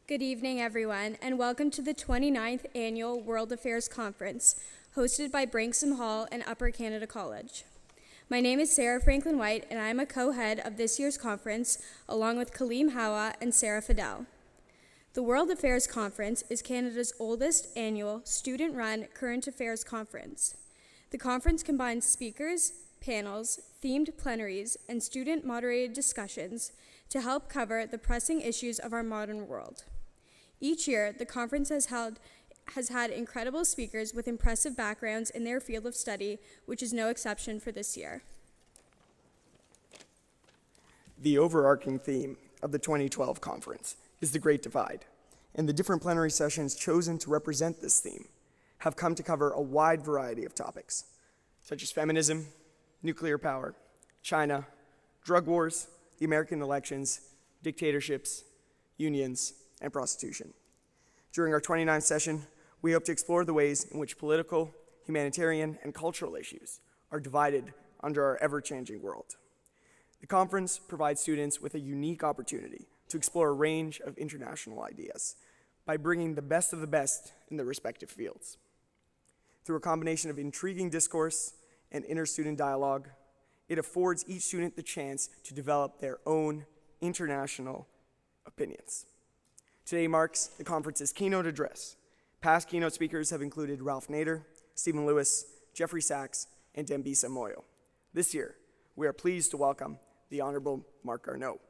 Good evening, everyone, and welcome to the 29th Annual World Affairs Conference, hosted by Branksome Hall and Upper Canada College. My name is Sarah Franklin-White, and I am a co-head of this year's conference, along with Kaleem Hawa and Sarah Fidel. The World Affairs Conference is Canada's oldest annual student-run current affairs conference. The conference combines speakers, panels, themed plenaries, and student-moderated discussions to help cover the pressing issues of our modern world. Each year, the conference has had incredible speakers with impressive backgrounds in their field of study, which is no exception for this year. The overarching theme of the 2012 conference is the Great Divide, and the different plenary sessions chosen to represent this theme have come to cover a wide variety of topics, such as feminism, nuclear power, China, drug wars, the American elections, dictatorships, unions, and prostitution. During our 29th session, we hope to explore the ways in which political, humanitarian, and cultural issues are divided under our ever-changing world. The conference provides students with a unique opportunity to explore a range of international ideas by bringing the best of the best in their respective fields. Through a combination of intriguing discourse and inter-student dialogue, it affords each student the chance to develop their own international opinions. Today marks the conference's keynote address. Past keynote speakers have included Ralph Nader, Stephen Lewis, Jeffrey Sachs, and Dambisa Moyo. This year, we are pleased to welcome the Honorable Marc Garneau.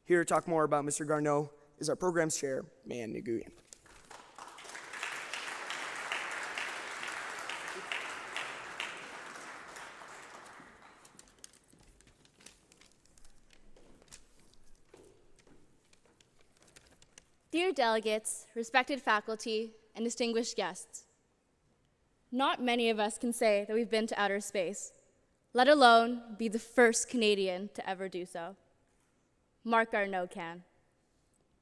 Here to talk more about Mr. Garneau is our program's chair, Mayan Nguyen. Dear delegates, respected faculty, and distinguished guests, not many of us can say that we've been to outer space, let alone be the first Canadian to ever do so. Marc Garneau can.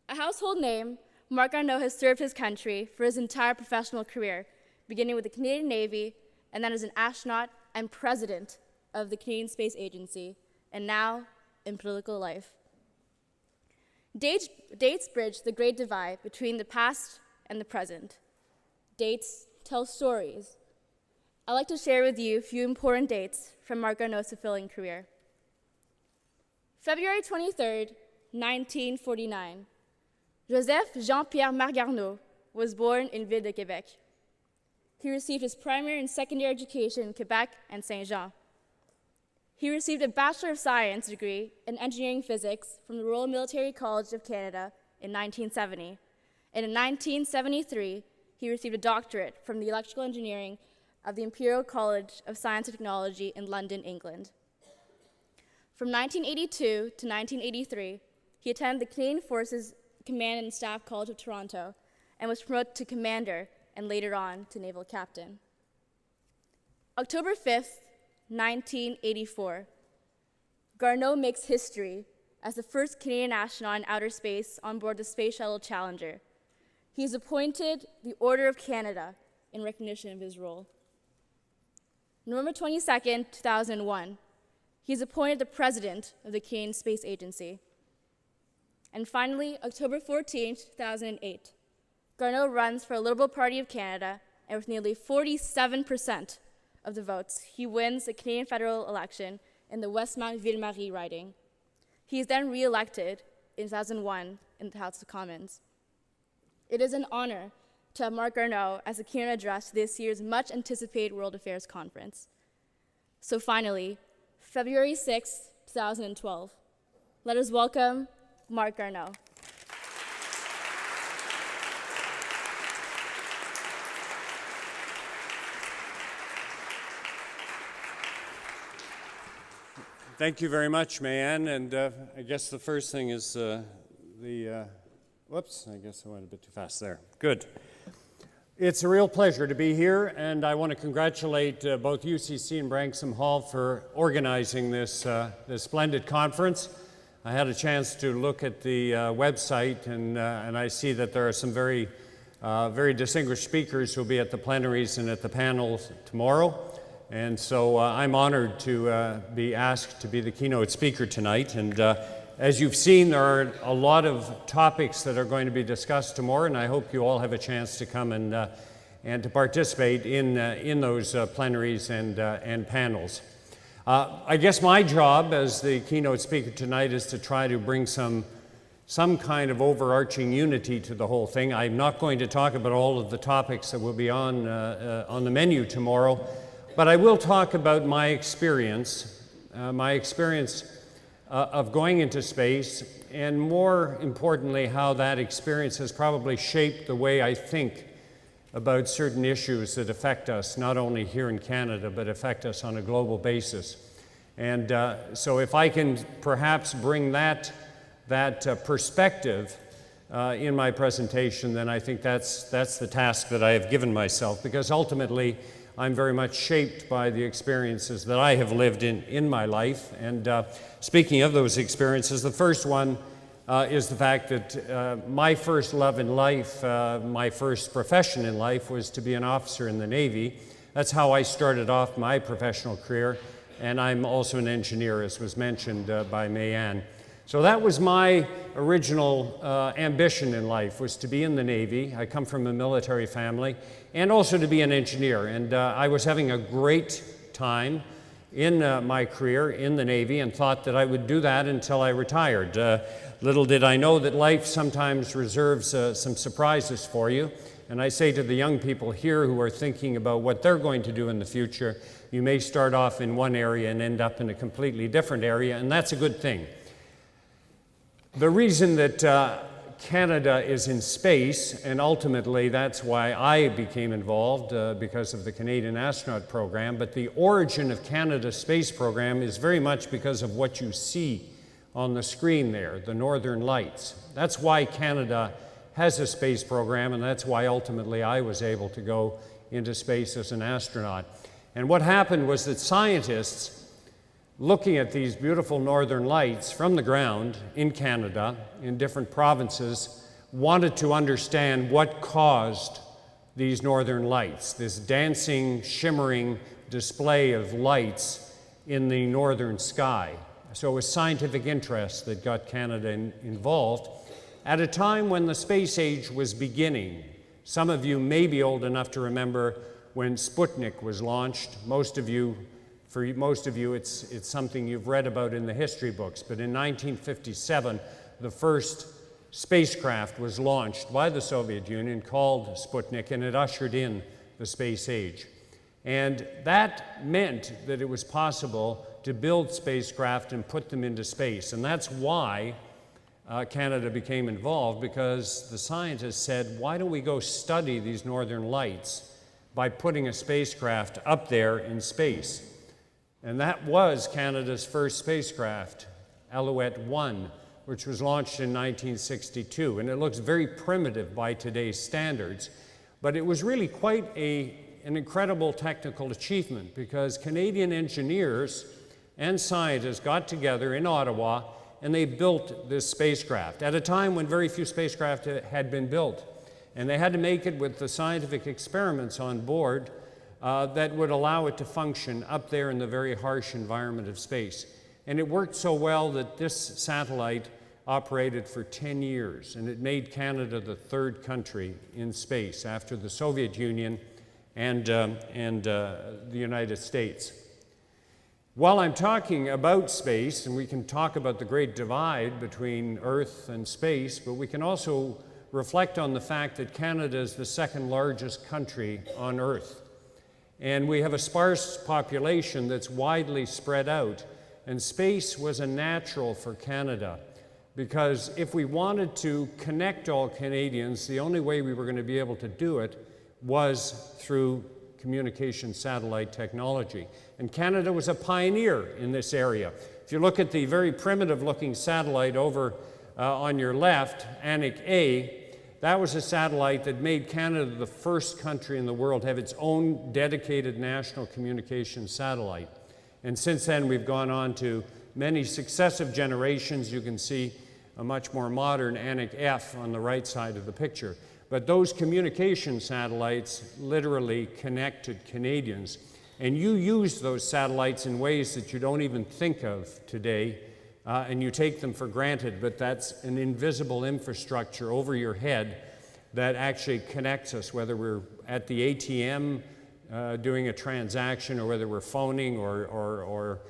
A household name, Marc Garneau has served his country for his entire professional career, beginning with the Canadian Navy, and then as an astronaut and president of the Canadian Space Agency, and now in political life. Dates bridge the great divide between the past and the present. Dates tell stories. I'd like to share with you a few important dates from Marc Garneau's fulfilling career. February 23rd, 1949, Joseph Jean-Pierre Marc Garneau was born in Ville de Québec. He received his primary and secondary education in Quebec and Saint-Jean. He received a Bachelor of Science degree in engineering physics from the Royal Military College of Canada in 1970. And in 1973, he received a doctorate from the electrical engineering of the Imperial College of Science and Technology in London, England. From 1982 to 1983, he attended the Canadian Forces Command and Staff College of Toronto and was promoted to commander and later on to naval captain. October 5th, 1984, Garneau makes history as the first Canadian astronaut in outer space on board the Space Shuttle Challenger. He is appointed the Order of Canada in recognition of his role. November 22nd, 2001, he is appointed the president of the Canadian Space Agency. And finally, October 14th, 2008, Garneau runs for a Liberal Party of Canada, and with nearly 47% of the votes, he wins the Canadian federal election in the Westmount-Ville riding. He is then re-elected in 2001 in the House of Commons. It is an honor to have Marc Garneau as a keynote address to this year's much-anticipated World Affairs Conference. So finally, February 6, 2012, let us welcome Marc Garneau. Thank you very much, Mayan. And I guess the first thing is whoops, I guess I went a bit too fast there. Good. It's a real pleasure to be here, and I want to congratulate both UCC and Branksome Hall for organizing this splendid conference. I had a chance to look at the website, and I see that there are some very distinguished speakers who will be at the plenaries and at the panels tomorrow. And so I'm honored to be asked to be the keynote speaker tonight. And as you've seen, there are a lot of topics that are going to be discussed tomorrow, and I hope you all have a chance to come and to participate in those plenaries and panels. I guess my job as the keynote speaker tonight is to try to bring some kind of overarching unity to the whole thing. I'm not going to talk about all of the topics that will be on the menu tomorrow, but I will talk about my experience of going into space, and more importantly, how that experience has probably shaped the way I think about certain issues that affect us, not only here in Canada, but affect us on a global basis. And so if I can perhaps bring that perspective in my presentation, then I think that's the task that I have given myself, because ultimately I'm very much shaped by the experiences that I have lived in my life. And speaking of those experiences, the first one is the fact that my first love in life, my first profession in life, was to be an officer in the Navy. That's how I started off my professional career, and I'm also an engineer, as was mentioned by Mayanne. So that was my original ambition in life, was to be in the Navy. I come from a military family, and also to be an engineer. And I was having a great time in my career in the Navy, and thought that I would do that until I retired. Little did I know that life sometimes reserves some surprises for you. And I say to the young people here who are thinking about what they're going to do in the future, you may start off in one area and end up in a completely different area, and that's a good thing. The reason that Canada is in space, and ultimately that's why I became involved because of the Canadian astronaut program, but the origin of Canada's space program is very much because of what you see on the screen there, the Northern Lights. That's why Canada has a space program, and that's why ultimately I was able to go into space as an astronaut. And what happened was that scientists, looking at these beautiful northern lights from the ground in Canada, in different provinces, wanted to understand what caused these northern lights, this dancing, shimmering display of lights in the northern sky. So it was scientific interest that got Canada involved at a time when the space age was beginning. Some of you may be old enough to remember when Sputnik was launched. For most of you, it's something you've read about in the history books. But in 1957, the first spacecraft was launched by the Soviet Union called Sputnik, and it ushered in the space age. And that meant that it was possible to build spacecraft and put them into space. And that's why Canada became involved, because the scientists said, why don't we go study these northern lights by putting a spacecraft up there in space? And that was Canada's first spacecraft, Alouette 1, which was launched in 1962. And it looks very primitive by today's standards, but it was really quite an incredible technical achievement, because Canadian engineers and scientists got together in Ottawa and they built this spacecraft at a time when very few spacecraft had been built. And they had to make it with the scientific experiments on board that would allow it to function up there in the very harsh environment of space. And it worked so well that this satellite operated for 10 years, and it made Canada the third country in space after the Soviet Union and the United States. While I'm talking about space, and we can talk about the great divide between Earth and space, but we can also reflect on the fact that Canada is the second largest country on Earth. And we have a sparse population that's widely spread out. And space was a natural for Canada, because if we wanted to connect all Canadians, the only way we were going to be able to do it was through communication satellite technology. And Canada was a pioneer in this area. If you look at the very primitive looking satellite over on your left, Anik A, that was a satellite that made Canada the first country in the world to have its own dedicated national communication satellite. And since then, we've gone on to many successive generations. You can see a much more modern Anik F on the right side of the picture. But those communication satellites literally connected Canadians. And you use those satellites in ways that you don't even think of today and you take them for granted, but that's an invisible infrastructure over your head that actually connects us, whether we're at the ATM doing a transaction, or whether we're phoning or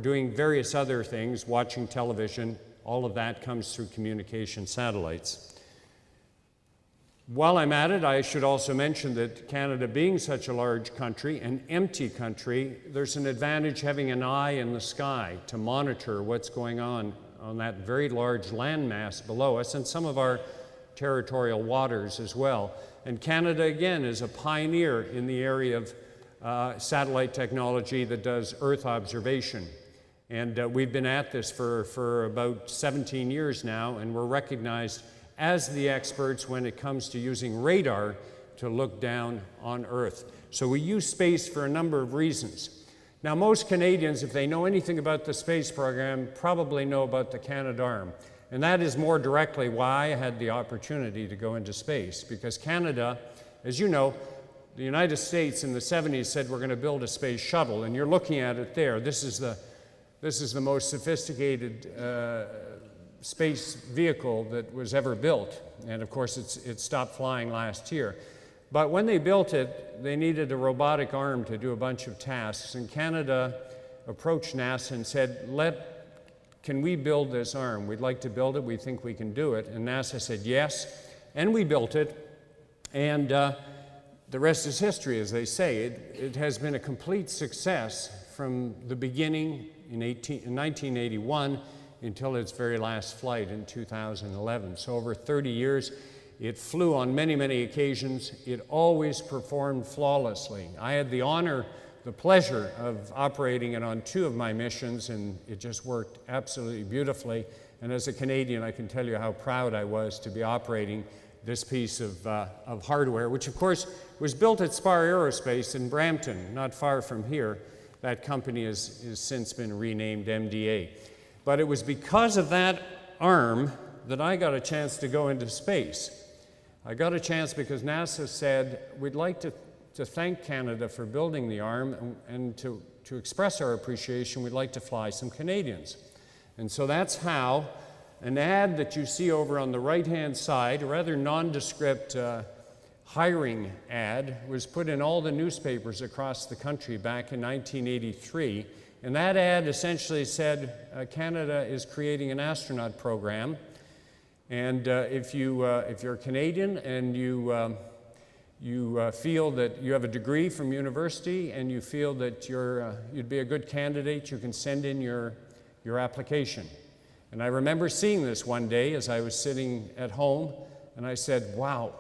doing various other things, watching television. All of that comes through communication satellites. While I'm at it, I should also mention that Canada, being such a large country, an empty country, there's an advantage having an eye in the sky to monitor what's going on that very large landmass below us, and some of our territorial waters as well. And Canada, again, is a pioneer in the area of satellite technology that does Earth observation. And we've been at this for about 17 years now, and we're recognized as the experts when it comes to using radar to look down on Earth. So we use space for a number of reasons. Now, most Canadians, if they know anything about the space program, probably know about the Canadarm. And that is more directly why I had the opportunity to go into space, because Canada, as you know, the United States in the 70s said we're going to build a space shuttle, and you're looking at it there. This is the most sophisticated space vehicle that was ever built, and of course it stopped flying last year. But when they built it, they needed a robotic arm to do a bunch of tasks, and Canada approached NASA and said, can we build this arm? We'd like to build it, we think we can do it. And NASA said yes, and we built it, and the rest is history, as they say. It has been a complete success from the beginning in 1981 until its very last flight in 2011. So over 30 years, it flew on many, many occasions. It always performed flawlessly. I had the honor, the pleasure of operating it on 2 of my missions, and it just worked absolutely beautifully. And as a Canadian, I can tell you how proud I was to be operating this piece of hardware, which of course was built at Spar Aerospace in Brampton, not far from here. That company has since been renamed MDA. But it was because of that arm that I got a chance to go into space. I got a chance because NASA said, we'd like to thank Canada for building the arm, and to express our appreciation, we'd like to fly some Canadians. And so that's how an ad that you see over on the right-hand side, a rather nondescript hiring ad, was put in all the newspapers across the country back in 1983. And that ad essentially said, Canada is creating an astronaut program, and if you're Canadian and you feel that you have a degree from university and you feel that you'd be a good candidate, you can send in your application. And I remember seeing this one day as I was sitting at home, and I said, wow,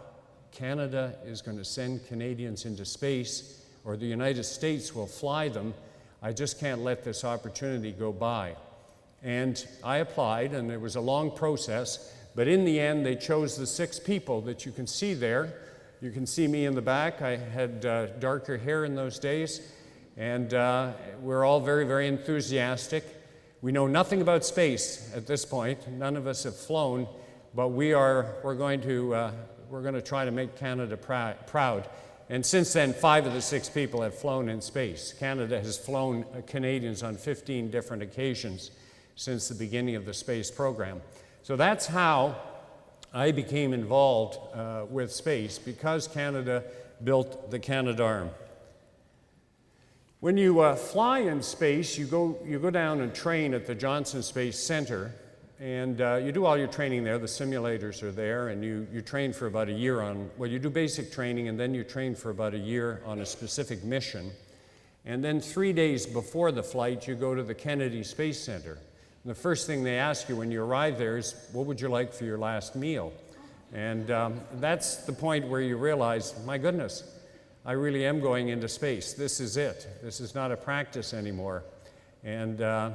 Canada is going to send Canadians into space, or the United States will fly them. I just can't let this opportunity go by. And I applied, and it was a long process, but in the end, they chose the 6 people that you can see there. You can see me in the back. I had darker hair in those days, and we're all very, very enthusiastic. We know nothing about space at this point. None of us have flown, but we're going to try to make Canada proud. And since then, 5 of the 6 people have flown in space. Canada has flown Canadians on 15 different occasions since the beginning of the space program. So that's how I became involved with space, because Canada built the Canadarm. When you fly in space, you go down and train at the Johnson Space Center, and you do all your training there. The simulators are there, and you train for about a year you do basic training, and then you train for about a year on a specific mission. And then 3 days before the flight, you go to the Kennedy Space Center. And the first thing they ask you when you arrive there is, what would you like for your last meal? And that's the point where you realize, my goodness, I really am going into space. This is it. This is not a practice anymore. And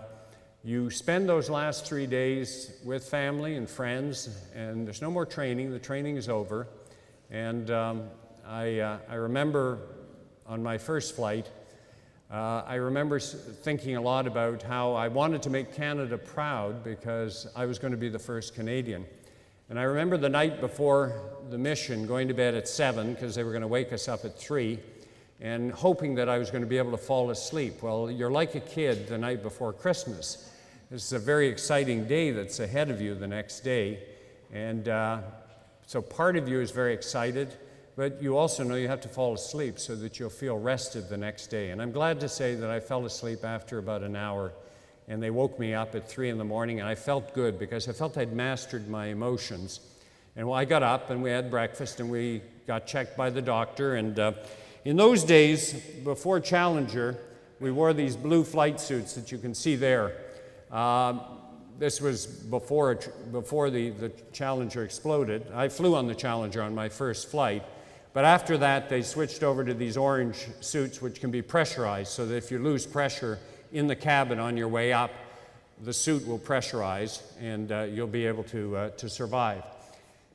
you spend those last 3 days with family and friends, and there's no more training. The training is over. And I remember on my first flight, I remember thinking a lot about how I wanted to make Canada proud because I was going to be the first Canadian. And I remember the night before the mission going to bed at 7 because they were going to wake us up at 3, and hoping that I was going to be able to fall asleep. Well, you're like a kid the night before Christmas. This is a very exciting day that's ahead of you the next day. And so part of you is very excited, but you also know you have to fall asleep so that you'll feel rested the next day. And I'm glad to say that I fell asleep after about an hour, and they woke me up at 3 in the morning, and I felt good because I felt I'd mastered my emotions. And I got up and we had breakfast and we got checked by the doctor. And in those days, before Challenger, we wore these blue flight suits that you can see there. This was before the Challenger exploded. I flew on the Challenger on my first flight. But after that, they switched over to these orange suits which can be pressurized so that if you lose pressure in the cabin on your way up, the suit will pressurize and you'll be able to survive.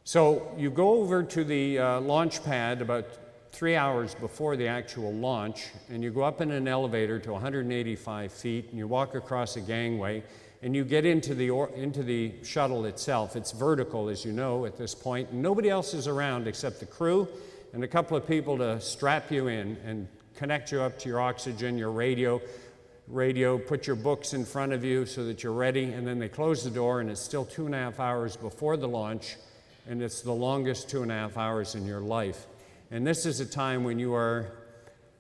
So you go over to the launch pad about 3 hours before the actual launch, and you go up in an elevator to 185 feet, and you walk across a gangway, and you get into the shuttle itself. It's vertical, as you know, at this point, and nobody else is around except the crew and a couple of people to strap you in and connect you up to your oxygen, your radio, put your books in front of you so that you're ready, and then they close the door, and it's still 2.5 hours before the launch, and it's the longest 2.5 hours in your life. And this is a time when you are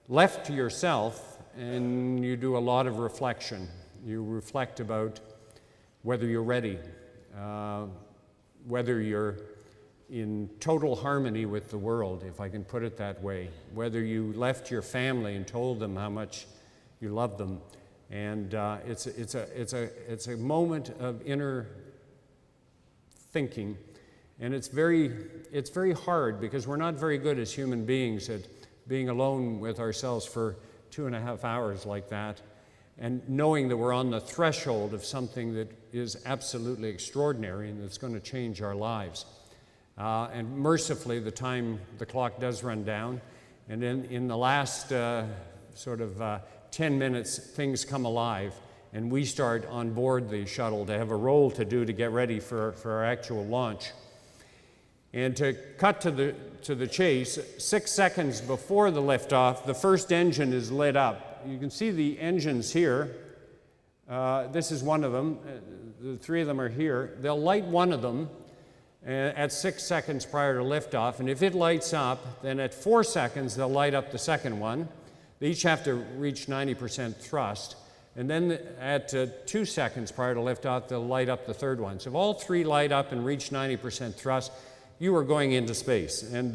left to yourself and you do a lot of reflection. You reflect about whether you're ready, whether you're in total harmony with the world, if I can put it that way, whether you left your family and told them how much you love them. And it's a moment of inner thinking. And it's very hard because we're not very good as human beings at being alone with ourselves for 2.5 hours like that, and knowing that we're on the threshold of something that is absolutely extraordinary and that's going to change our lives. And mercifully, the clock does run down, and in the last 10 minutes, things come alive, and we start on board the shuttle to have a role to do to get ready for our actual launch. And to cut to the chase, 6 seconds before the liftoff, the first engine is lit up. You can see the engines here. This is one of them. The 3 of them are here. They'll light one of them at 6 seconds prior to liftoff, and if it lights up, then at 4 seconds they'll light up the second one. They each have to reach 90% thrust, and then at 2 seconds prior to liftoff, they'll light up the third one. So if all 3 light up and reach 90% thrust, you are going into space. And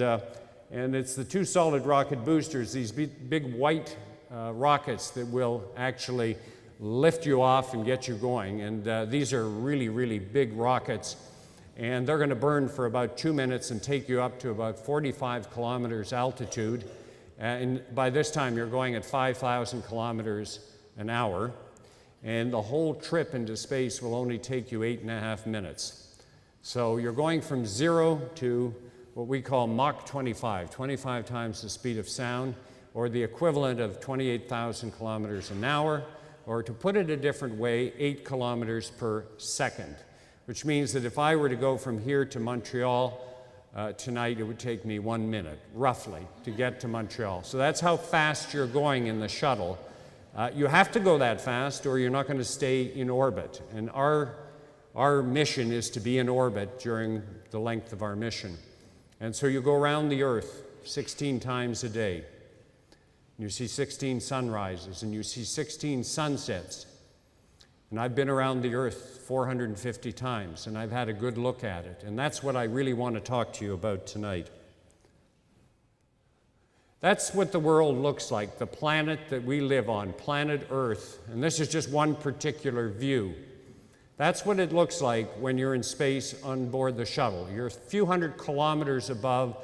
it's the 2 solid rocket boosters, these big white rockets that will actually lift you off and get you going. And these are really, really big rockets. And they're going to burn for about 2 minutes and take you up to about 45 kilometers altitude. And by this time, you're going at 5,000 kilometers an hour. And the whole trip into space will only take you 8.5 minutes. So you're going from 0 to what we call Mach 25, 25 times the speed of sound, or the equivalent of 28,000 kilometers an hour, or to put it a different way, 8 kilometers per second, which means that if I were to go from here to Montreal tonight, it would take me 1 minute, roughly, to get to Montreal. So that's how fast you're going in the shuttle. You have to go that fast, or you're not going to stay in orbit. And our mission is to be in orbit during the length of our mission. And so you go around the Earth 16 times a day. You see 16 sunrises, and you see 16 sunsets. And I've been around the Earth 450 times, and I've had a good look at it. And that's what I really want to talk to you about tonight. That's what the world looks like, the planet that we live on, planet Earth. And this is just one particular view. That's what it looks like when you're in space on board the shuttle. You're a few hundred kilometers above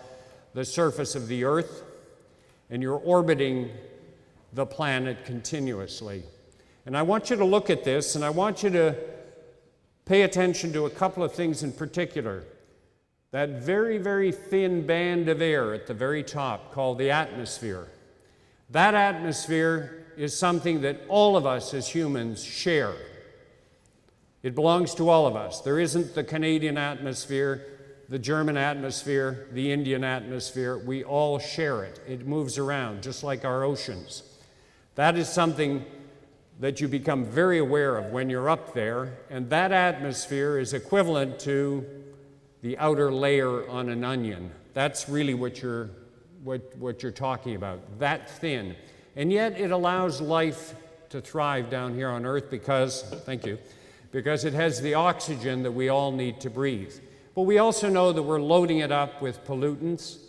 the surface of the Earth, and you're orbiting the planet continuously. And I want you to look at this, and I want you to pay attention to a couple of things in particular. That very, very thin band of air at the very top called the atmosphere. That atmosphere is something that all of us as humans share. It belongs to all of us. There isn't the Canadian atmosphere, the German atmosphere, the Indian atmosphere. We all share it. It moves around just like our oceans. That is something that you become very aware of when you're up there, and that atmosphere is equivalent to the outer layer on an onion. That's really what you're talking about, that thin. And yet it allows life to thrive down here on Earth because, thank you, because it has the oxygen that we all need to breathe. But we also know that we're loading it up with pollutants,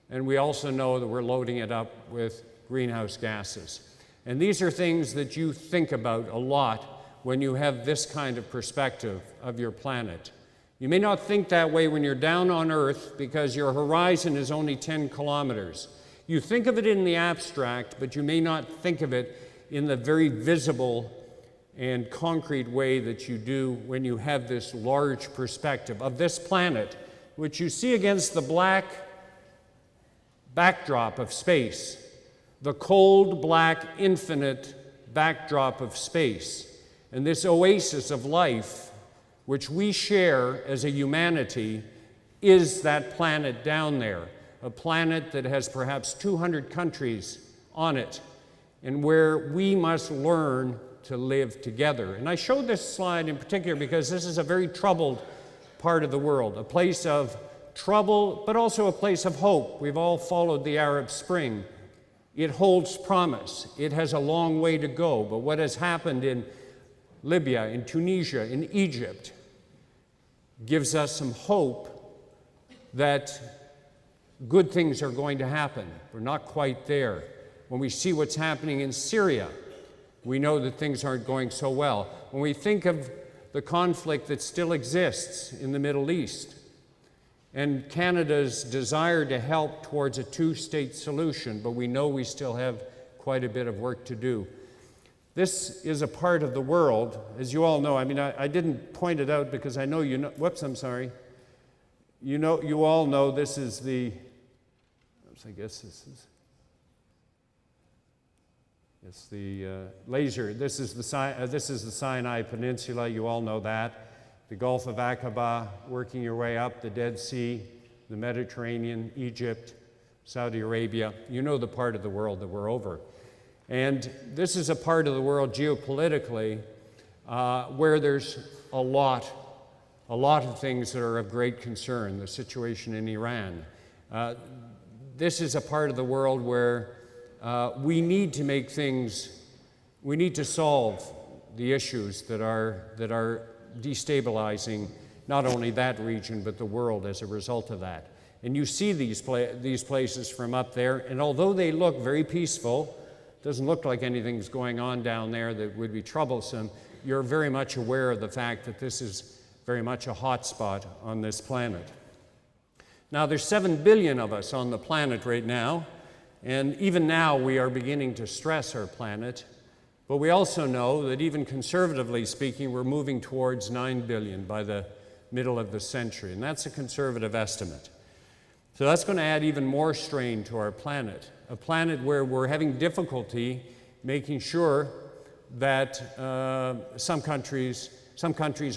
and we also know that we're loading it up with greenhouse gases. And these are things that you think about a lot when you have this kind of perspective of your planet. You may not think that way when you're down on Earth because your horizon is only 10 kilometers. You think of it in the abstract, but you may not think of it in the very visible and concrete way that you do when you have this large perspective of this planet, which you see against the black backdrop of space, the cold, black, infinite backdrop of space, and this oasis of life, which we share as a humanity, is that planet down there, a planet that has perhaps 200 countries on it, and where we must learn to live together. And I showed this slide in particular because this is a very troubled part of the world, a place of trouble, but also a place of hope. We've all followed the Arab Spring. It holds promise. It has a long way to go, but what has happened in Libya, in Tunisia, in Egypt, gives us some hope that good things are going to happen. We're not quite there. When we see what's happening in Syria, we know that things aren't going so well. When we think of the conflict that still exists in the Middle East and Canada's desire to help towards a two-state solution, but we know we still have quite a bit of work to do. This is a part of the world, as you all know. I mean, I didn't point it out because I know you know. Whoops, I'm sorry. You all know this is the. I guess this is. It's the laser. This is the Sinai Peninsula. You all know that. The Gulf of Aqaba, working your way up, the Dead Sea, the Mediterranean, Egypt, Saudi Arabia. You know the part of the world that we're over. And this is a part of the world geopolitically where there's a lot of things that are of great concern. The situation in Iran. This is a part of the world where we need to solve the issues that are destabilizing not only that region but the world as a result of that. And you see these places from up there, and although they look very peaceful, doesn't look like anything's going on down there that would be troublesome, you're very much aware of the fact that this is very much a hot spot on this planet. Now, there's 7 billion of us on the planet right now, and even now we are beginning to stress our planet, but we also know that even conservatively speaking, we're moving towards 9 billion by the middle of the century, and that's a conservative estimate. So that's going to add even more strain to our planet, a planet where we're having difficulty making sure that some countries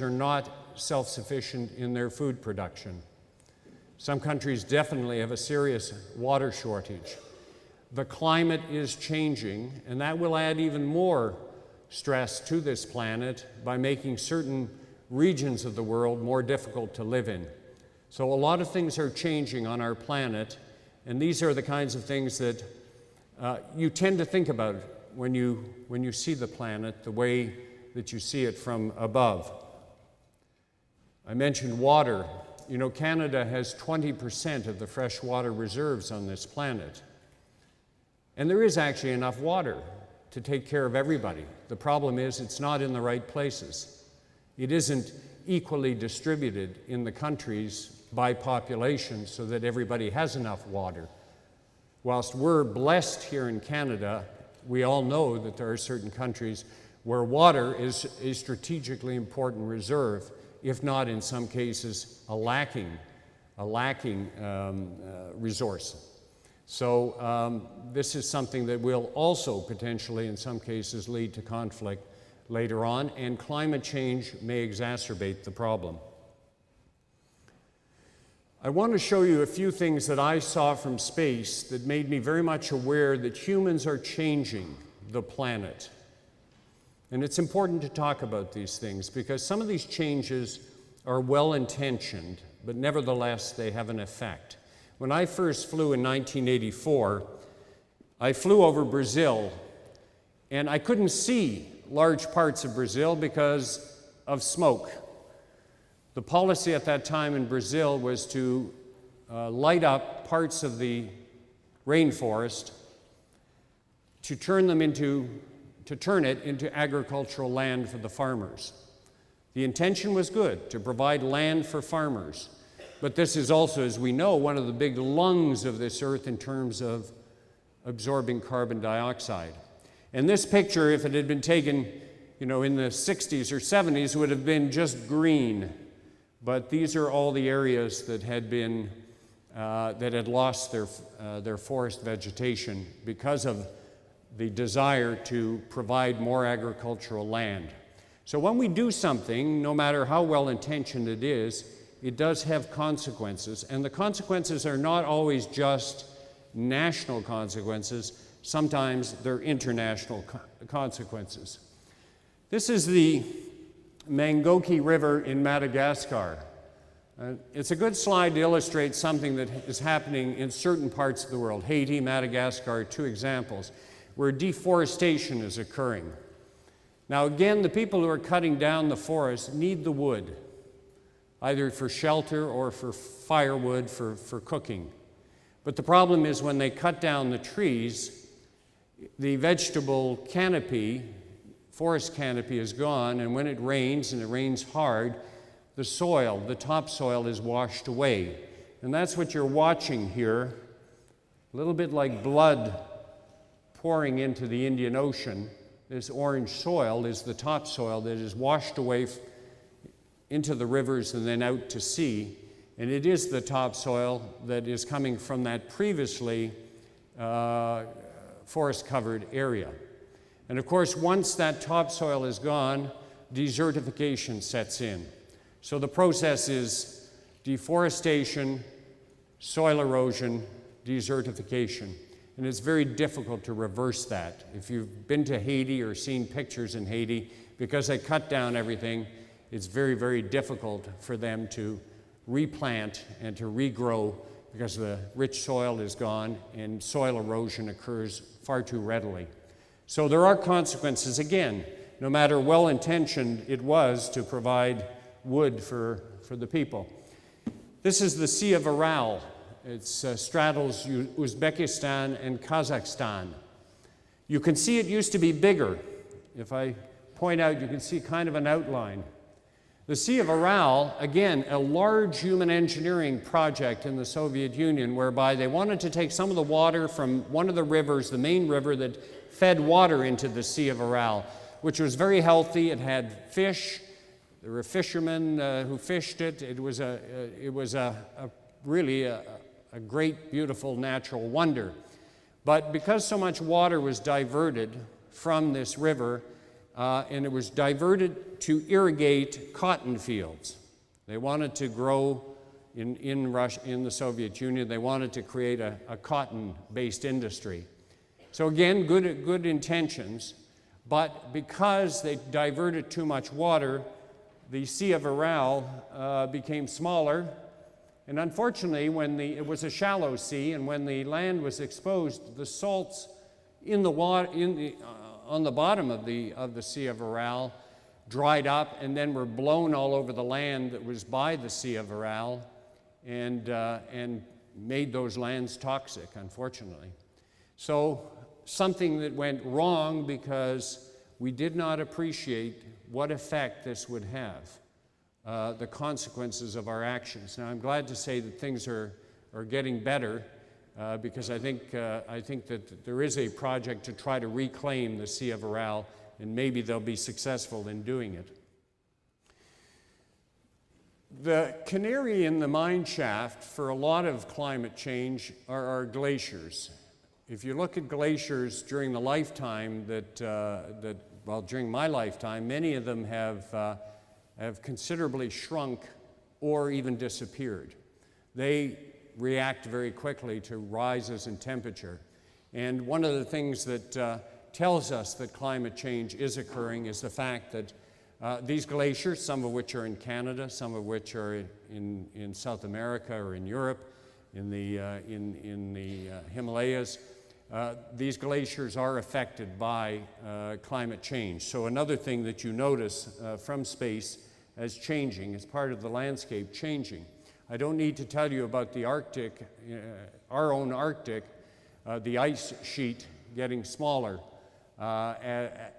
are not self-sufficient in their food production. Some countries definitely have a serious water shortage. The climate is changing, and that will add even more stress to this planet by making certain regions of the world more difficult to live in. So a lot of things are changing on our planet, and these are the kinds of things that you tend to think about when you see the planet the way that you see it from above. I mentioned water. You know, Canada has 20% of the freshwater reserves on this planet. And there is actually enough water to take care of everybody. The problem is it's not in the right places. It isn't equally distributed in the countries by population so that everybody has enough water. Whilst we're blessed here in Canada, we all know that there are certain countries where water is a strategically important reserve, if not in some cases a lacking resource. So this is something that will also potentially in some cases lead to conflict later on, and climate change may exacerbate the problem. I want to show you a few things that I saw from space that made me very much aware that humans are changing the planet. And it's important to talk about these things because some of these changes are well-intentioned, but nevertheless they have an effect. When I first flew in 1984, I flew over Brazil, and I couldn't see large parts of Brazil because of smoke. The policy at that time in Brazil was to light up parts of the rainforest to turn it into agricultural land for the farmers. The intention was good, to provide land for farmers. But this is also, as we know, one of the big lungs of this earth in terms of absorbing carbon dioxide. And this picture, if it had been taken, in the 60s or 70s, would have been just green. But these are all the areas that had lost their forest vegetation because of the desire to provide more agricultural land. So when we do something, no matter how well-intentioned it is, it does have consequences. And the consequences are not always just national consequences. Sometimes they're international consequences. This is the Mangoki River in Madagascar. It's a good slide to illustrate something that is happening in certain parts of the world. Haiti, Madagascar are two examples where deforestation is occurring. Now again, the people who are cutting down the forest need the wood, either for shelter or for firewood for cooking. But the problem is when they cut down the trees, the vegetable canopy, forest canopy is gone, and when it rains, and it rains hard, the soil, the topsoil is washed away. And that's what you're watching here, a little bit like blood pouring into the Indian Ocean. This orange soil is the topsoil that is washed away into the rivers and then out to sea. And it is the topsoil that is coming from that previously forest-covered area. And of course, once that topsoil is gone, desertification sets in. So the process is deforestation, soil erosion, desertification. And it's very difficult to reverse that. If you've been to Haiti or seen pictures in Haiti, because they cut down everything, it's very, very difficult for them to replant and to regrow because the rich soil is gone and soil erosion occurs far too readily. So there are consequences, again, no matter well-intentioned it was to provide wood for the people. This is the Sea of Aral. It straddles Uzbekistan and Kazakhstan. You can see it used to be bigger. If I point out, you can see kind of an outline. The Sea of Aral, again, a large human engineering project in the Soviet Union whereby they wanted to take some of the water from one of the rivers, the main river that fed water into the Sea of Aral, which was very healthy. It had fish. There were fishermen who fished it. It was really a great, beautiful natural wonder. But because so much water was diverted from this river, and it was diverted to irrigate cotton fields. They wanted to grow in Russia, in the Soviet Union, they wanted to create a cotton-based industry. So again, good intentions, but because they diverted too much water, the Sea of Aral became smaller. And unfortunately, it was a shallow sea, and when the land was exposed, the salts in the water, on the bottom of the Sea of Aral dried up and then were blown all over the land that was by the Sea of Aral and made those lands toxic, unfortunately. So something that went wrong because we did not appreciate what effect this would have, the consequences of our actions. Now, I'm glad to say that things are getting better because I think that there is a project to try to reclaim the Sea of Aral, and maybe they'll be successful in doing it. The canary in the mine shaft for a lot of climate change are our glaciers. If you look at glaciers during the lifetime during my lifetime, many of them have considerably shrunk or even disappeared. They react very quickly to rises in temperature. And one of the things that tells us that climate change is occurring is the fact that these glaciers, some of which are in Canada, some of which are in South America or in Europe, in the Himalayas, these glaciers are affected by climate change. So another thing that you notice from space as changing, as part of the landscape changing. I don't need to tell you about the Arctic, our own Arctic, the ice sheet getting smaller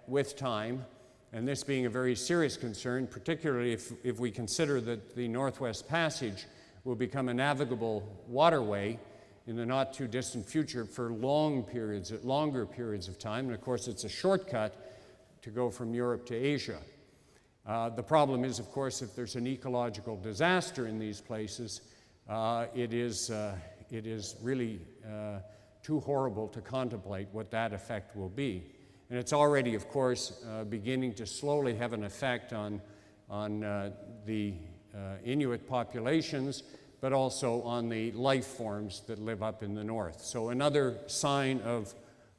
with time, and this being a very serious concern, particularly if we consider that the Northwest Passage will become a navigable waterway in the not too distant future for longer periods of time. And of course, it's a shortcut to go from Europe to Asia. The problem is, of course, if there's an ecological disaster in these places, it is really too horrible to contemplate what that effect will be. And it's already, of course, beginning to slowly have an effect on the Inuit populations, but also on the life forms that live up in the north. So another sign of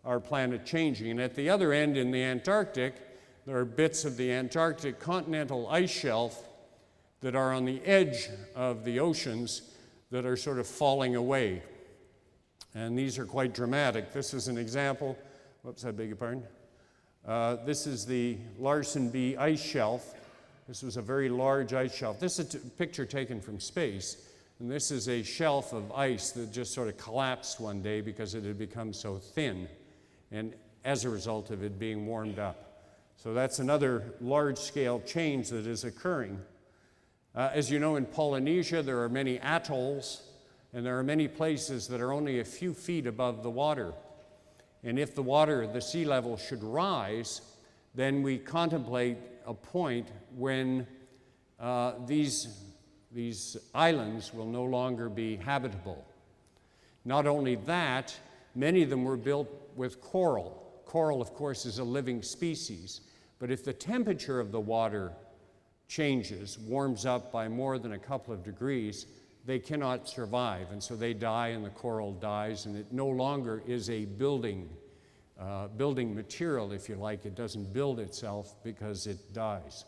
our planet changing. And at the other end, in the Antarctic, there are bits of the Antarctic continental ice shelf that are on the edge of the oceans that are sort of falling away. And these are quite dramatic. This is an example. Whoops, I beg your pardon. This is the Larsen B ice shelf. This was a very large ice shelf. This is a picture taken from space. And this is a shelf of ice that just sort of collapsed one day because it had become so thin, and as a result of it being warmed up. So that's another large-scale change that is occurring. As you know, in Polynesia, there are many atolls, and there are many places that are only a few feet above the water. And if the sea level should rise, then we contemplate a point when these islands will no longer be habitable. Not only that, many of them were built with coral. Coral, of course, is a living species, but if the temperature of the water changes, warms up by more than a couple of degrees, they cannot survive, and so they die and the coral dies, and it no longer is a building material, if you like. It doesn't build itself because it dies.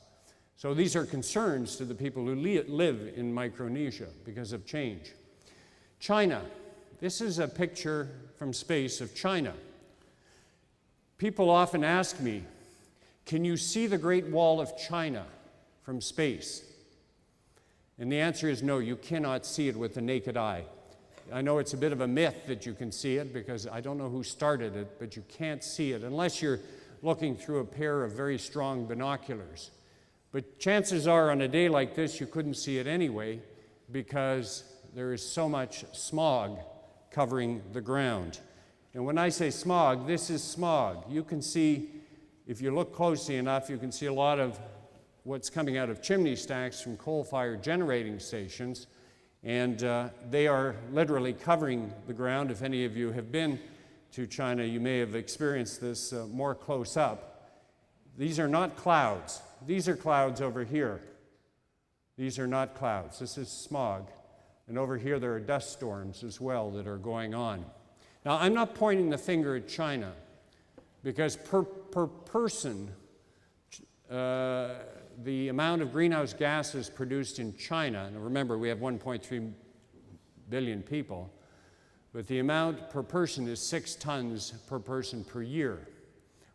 So these are concerns to the people who live in Micronesia because of change. China. This is a picture from space of China. People often ask me, can you see the Great Wall of China from space? And the answer is no, you cannot see it with the naked eye. I know it's a bit of a myth that you can see it because I don't know who started it, but you can't see it unless you're looking through a pair of very strong binoculars. But chances are on a day like this, you couldn't see it anyway because there is so much smog covering the ground. And when I say smog, this is smog. You can see, if you look closely enough, you can see a lot of what's coming out of chimney stacks from coal-fired generating stations, and they are literally covering the ground. If any of you have been to China, you may have experienced this more close up. These are not clouds. These are clouds over here. These are not clouds. This is smog. And over here there are dust storms as well that are going on. Now, I'm not pointing the finger at China because per person, the amount of greenhouse gases produced in China, and remember we have 1.3 billion people, but the amount per person is 6 tons per person per year.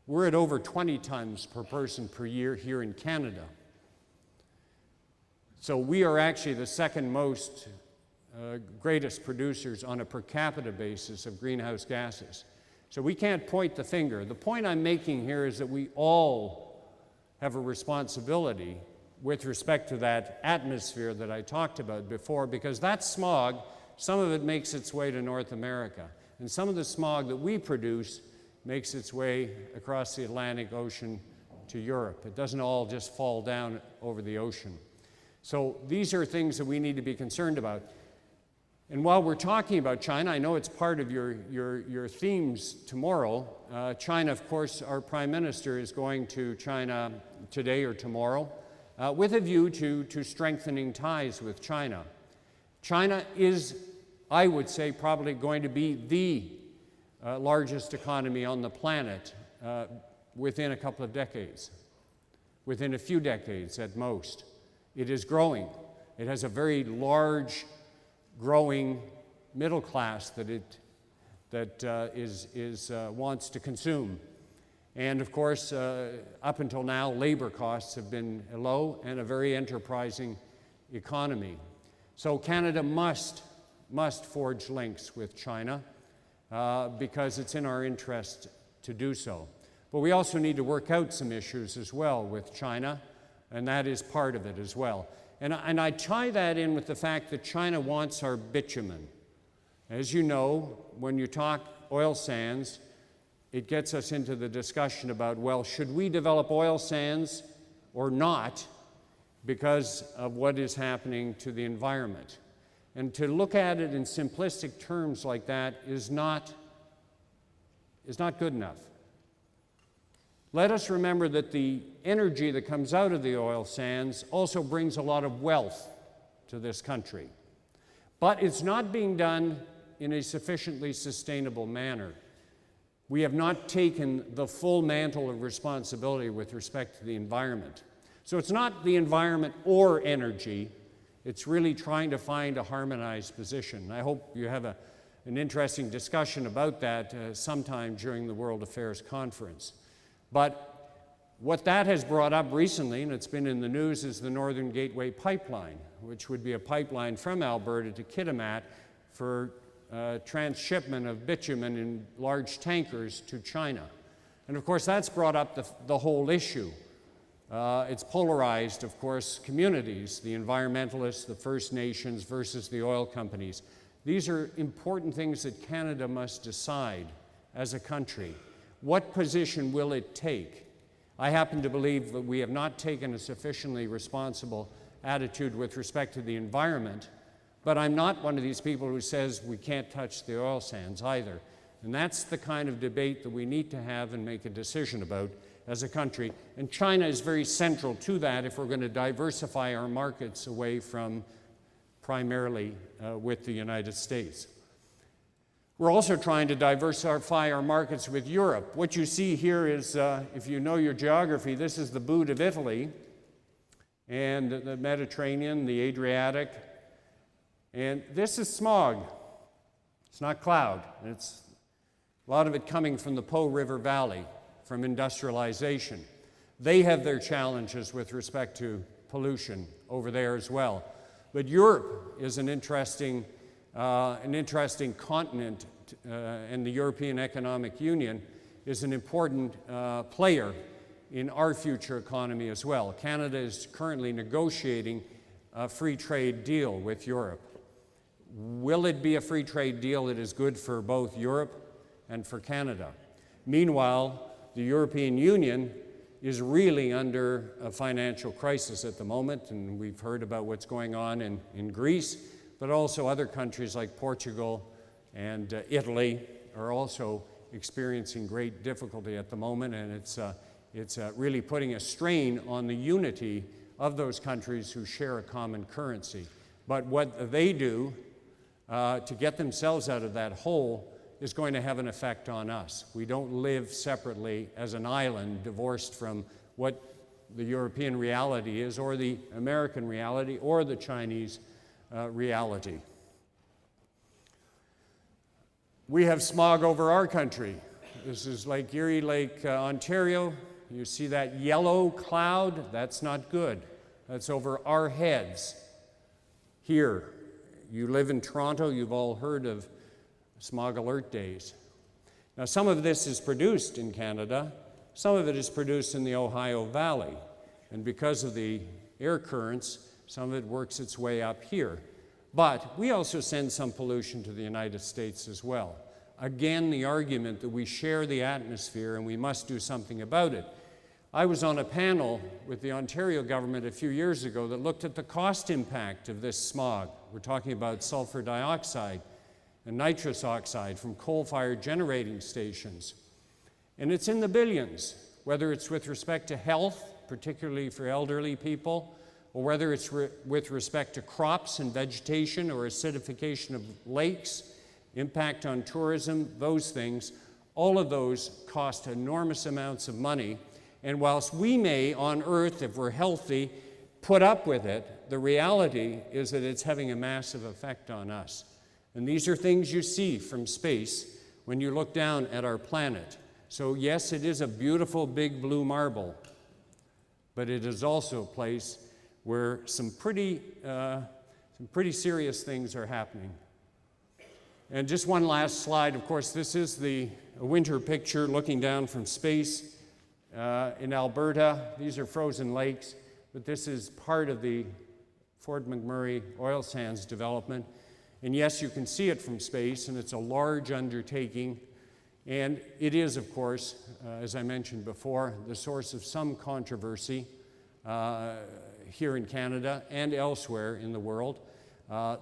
We're at over 20 tons per person per year here in Canada. So we are actually the second most greatest producers on a per capita basis of greenhouse gases. So we can't point the finger. The point I'm making here is that we all have a responsibility with respect to that atmosphere that I talked about before, because that smog, some of it makes its way to North America, and some of the smog that we produce makes its way across the Atlantic Ocean to Europe. It doesn't all just fall down over the ocean. So these are things that we need to be concerned about. And while we're talking about China, I know it's part of your themes tomorrow. China, of course, our Prime Minister is going to China today or tomorrow with a view to strengthening ties with China. China is, I would say, probably going to be the largest economy on the planet within a couple of decades, within a few decades at most. It is growing. It has a very large, growing middle class that wants to consume. And of course, up until now, labor costs have been low and a very enterprising economy. So Canada must forge links with China because it's in our interest to do so. But we also need to work out some issues as well with China, and that is part of it as well. And I tie that in with the fact that China wants our bitumen. As you know, when you talk oil sands, it gets us into the discussion about, well, should we develop oil sands or not because of what is happening to the environment? And to look at it in simplistic terms like that is not good enough. Let us remember that the energy that comes out of the oil sands also brings a lot of wealth to this country. But it's not being done in a sufficiently sustainable manner. We have not taken the full mantle of responsibility with respect to the environment. So it's not the environment or energy, it's really trying to find a harmonized position. I hope you have an interesting discussion about that sometime during the World Affairs Conference. But what that has brought up recently, and it's been in the news, is the Northern Gateway Pipeline, which would be a pipeline from Alberta to Kitimat for transshipment of bitumen in large tankers to China. And of course, that's brought up the whole issue. It's polarized, of course, communities, the environmentalists, the First Nations versus the oil companies. These are important things that Canada must decide as a country. What position will it take? I happen to believe that we have not taken a sufficiently responsible attitude with respect to the environment, but I'm not one of these people who says we can't touch the oil sands either. And that's the kind of debate that we need to have and make a decision about as a country. And China is very central to that if we're going to diversify our markets away from primarily with the United States. We're also trying to diversify our markets with Europe. What you see here is, if you know your geography, this is the boot of Italy, and the Mediterranean, the Adriatic, and this is smog. It's not cloud. It's a lot of it coming from the Po River Valley, from industrialization. They have their challenges with respect to pollution over there as well. But Europe is an interesting continent, and the European Economic Union is an important player in our future economy as well. Canada is currently negotiating a free trade deal with Europe. Will it be a free trade deal that is good for both Europe and for Canada? Meanwhile, the European Union is really under a financial crisis at the moment, and we've heard about what's going on in Greece, but also other countries like Portugal and Italy are also experiencing great difficulty at the moment, and it's really putting a strain on the unity of those countries who share a common currency. But what they do to get themselves out of that hole is going to have an effect on us. We don't live separately as an island divorced from what the European reality is, or the American reality, or the Chinese reality. We have smog over our country. This is Lake Erie, Lake Ontario. You see that yellow cloud? That's not good. That's over our heads. Here, you live in Toronto, you've all heard of smog alert days. Now, some of this is produced in Canada, some of it is produced in the Ohio Valley, and because of the air currents, some of it works its way up here. But we also send some pollution to the United States as well. Again, the argument that we share the atmosphere and we must do something about it. I was on a panel with the Ontario government a few years ago that looked at the cost impact of this smog. We're talking about sulfur dioxide and nitrous oxide from coal-fired generating stations. And it's in the billions, whether it's with respect to health, particularly for elderly people, or whether it's with respect to crops and vegetation or acidification of lakes, impact on tourism, those things. All of those cost enormous amounts of money, and whilst we may, on Earth, if we're healthy, put up with it, the reality is that it's having a massive effect on us. And these are things you see from space when you look down at our planet. So yes, it is a beautiful big blue marble, but it is also a place where some pretty serious things are happening. And just one last slide. Of course, this is a winter picture looking down from space in Alberta. These are frozen lakes, but this is part of the Fort McMurray oil sands development. And yes, you can see it from space, and it's a large undertaking. And it is, of course, as I mentioned before, the source of some controversy here in Canada and elsewhere in the world.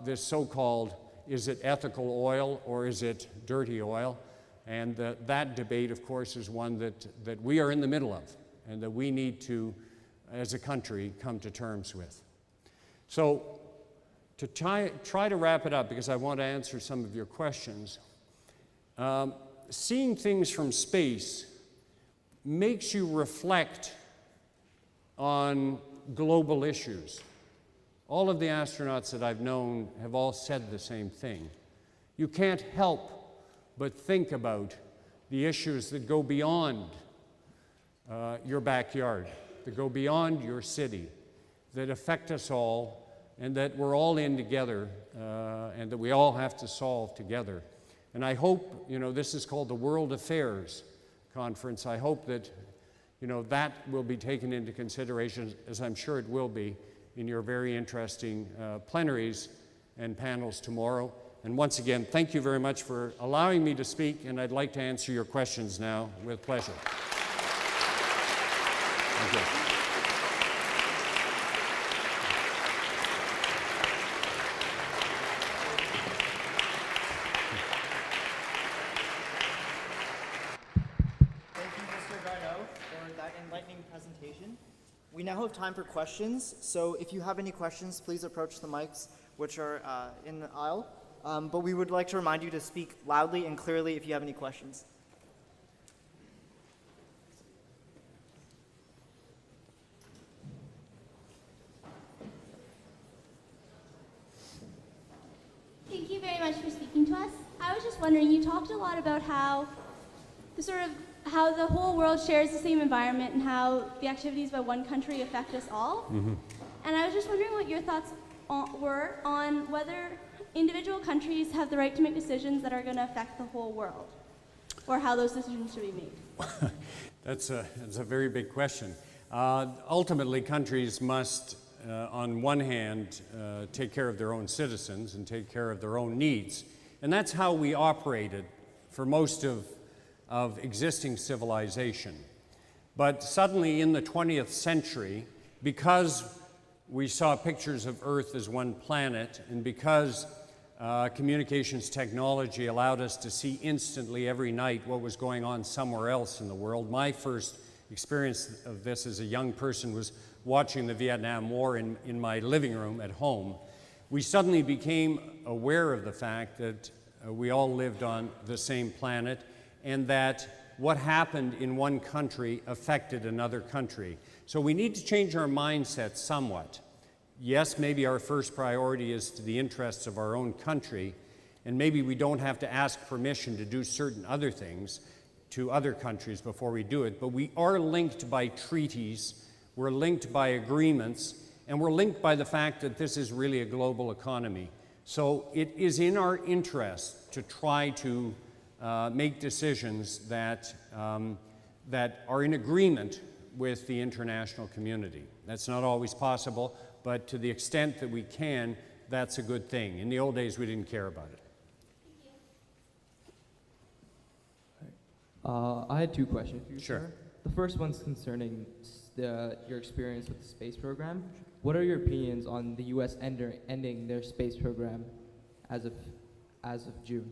This so-called, is it ethical oil or is it dirty oil? And that debate, of course, is one that we are in the middle of and that we need to, as a country, come to terms with. So to try to wrap it up, because I want to answer some of your questions, seeing things from space makes you reflect on global issues. All of the astronauts that I've known have all said the same thing. You can't help but think about the issues that go beyond your backyard, that go beyond your city, that affect us all, and that we're all in together, and that we all have to solve together. And I hope, this is called the World Affairs Conference. I hope that, that will be taken into consideration, as I'm sure it will be, in your very interesting plenaries and panels tomorrow. And once again, thank you very much for allowing me to speak, and I'd like to answer your questions now with pleasure. Thank you. We now have time for questions, so if you have any questions, please approach the mics, which are in the aisle. But we would like to remind you to speak loudly and clearly if you have any questions. Thank you very much for speaking to us. I was just wondering, you talked a lot about how the whole world shares the same environment and how the activities by one country affect us all. Mm-hmm. And I was just wondering what your thoughts were on whether individual countries have the right to make decisions that are going to affect the whole world, or how those decisions should be made. That's a very big question. Ultimately, countries must, on one hand, take care of their own citizens and take care of their own needs. And that's how we operated for most of existing civilization. But suddenly in the 20th century, because we saw pictures of Earth as one planet, and because communications technology allowed us to see instantly every night what was going on somewhere else in the world. My first experience of this as a young person was watching the Vietnam War in my living room at home. We suddenly became aware of the fact that we all lived on the same planet, and that what happened in one country affected another country. So we need to change our mindset somewhat. Yes, maybe our first priority is to the interests of our own country, and maybe we don't have to ask permission to do certain other things to other countries before we do it, but we are linked by treaties, we're linked by agreements, and we're linked by the fact that this is really a global economy. So it is in our interest to try to make decisions that are in agreement with the international community. That's not always possible, but to the extent that we can, that's a good thing. In the old days, we didn't care about it. I had two questions for you, Sure. sir. The first one's concerning your experience with the space program. What are your opinions on the U.S. ending their space program as of June?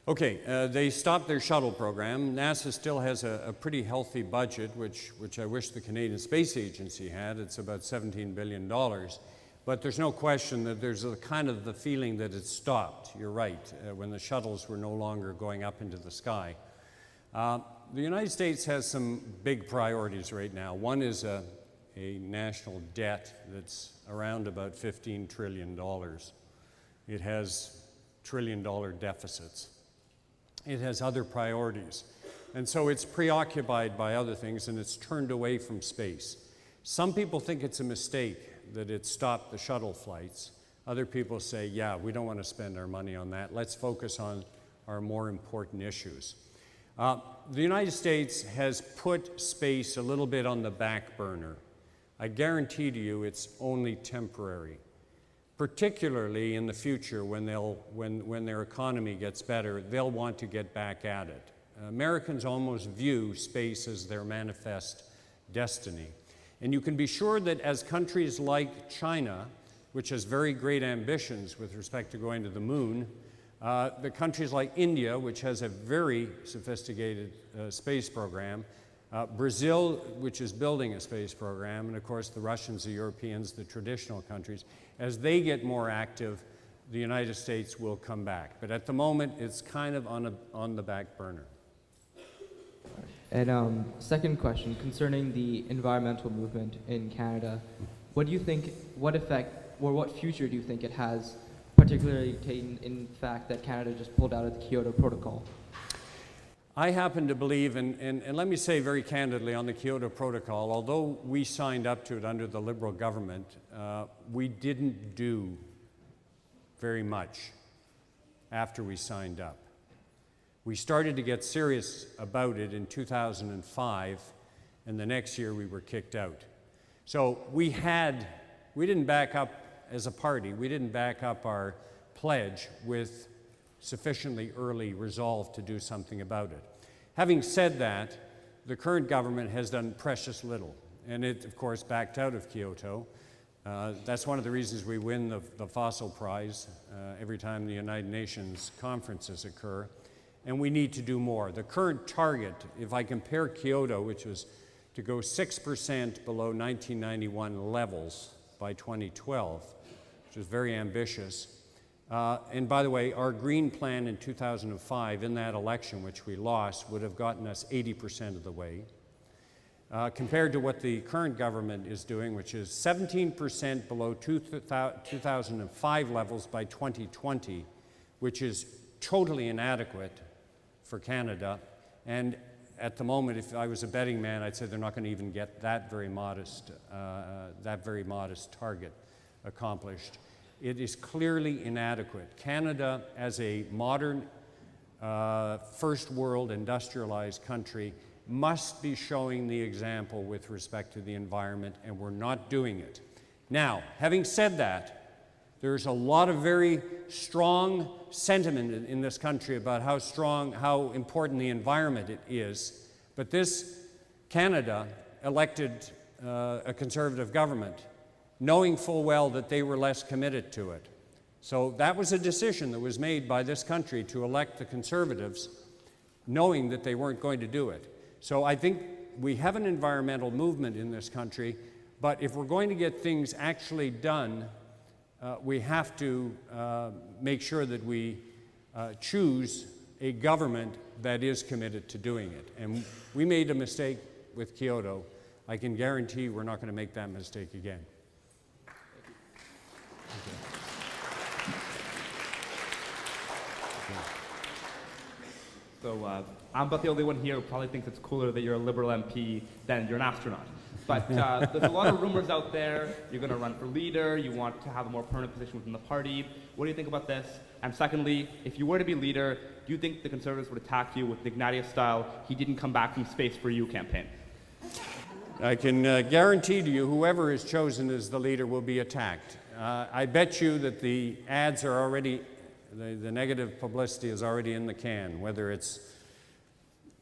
Okay, they stopped their shuttle program. NASA still has a pretty healthy budget, which I wish the Canadian Space Agency had. It's about $17 billion. But there's no question that there's a kind of the feeling that it's stopped. You're right, when the shuttles were no longer going up into the sky. The United States has some big priorities right now. One is a national debt that's around about $15 trillion. It has trillion-dollar deficits. It has other priorities. And so it's preoccupied by other things, and it's turned away from space. Some people think it's a mistake that it stopped the shuttle flights. Other people say, yeah, we don't want to spend our money on that. Let's focus on our more important issues. The United States has put space a little bit on the back burner. I guarantee to you it's only temporary, particularly in the future when their economy gets better, they'll want to get back at it. Americans almost view space as their manifest destiny. And you can be sure that as countries like China, which has very great ambitions with respect to going to the moon, the countries like India, which has a very sophisticated space program, Brazil, which is building a space program, and of course the Russians, the Europeans, the traditional countries, as they get more active, the United States will come back. But at the moment, it's kind of on the back burner. And second question, concerning the environmental movement in Canada, what do you think, what effect, or what future do you think it has, particularly taken in the fact that Canada just pulled out of the Kyoto Protocol? I happen to believe, and let me say very candidly on the Kyoto Protocol, although we signed up to it under the Liberal government, we didn't do very much after we signed up. We started to get serious about it in 2005, and the next year we were kicked out. So we didn't back up as a party, we didn't back up our pledge with sufficiently early resolve to do something about it. Having said that, the current government has done precious little, and it, of course, backed out of Kyoto. That's one of the reasons we win the Fossil Prize every time the United Nations conferences occur, and we need to do more. The current target, if I compare Kyoto, which was to go 6% below 1991 levels by 2012, which is very ambitious. And by the way, our green plan in 2005 in that election, which we lost, would have gotten us 80% of the way. Compared to what the current government is doing, which is 17% below 2005 levels by 2020, which is totally inadequate for Canada. And at the moment, if I was a betting man, I'd say they're not going to even get that very modest target accomplished. It is clearly inadequate. Canada, as a modern, first world industrialized country, must be showing the example with respect to the environment, and we're not doing it. Now, having said that, there's a lot of very strong sentiment in this country about how important the environment is, but this Canada elected a conservative government, knowing full well that they were less committed to it. So that was a decision that was made by this country to elect the Conservatives, knowing that they weren't going to do it. So I think we have an environmental movement in this country, but if we're going to get things actually done, we have to make sure that we choose a government that is committed to doing it. And we made a mistake with Kyoto. I can guarantee we're not going to make that mistake again. So I'm about the only one here who probably thinks it's cooler that you're a Liberal MP than you're an astronaut. But there's a lot of rumors out there. You're going to run for leader. You want to have a more permanent position within the party. What do you think about this? And secondly, if you were to be leader, do you think the Conservatives would attack you with the Ignatius-style "he didn't come back from space for you" campaign? I can guarantee to you whoever is chosen as the leader will be attacked. I bet you that the ads are already, the negative publicity is already in the can, whether it's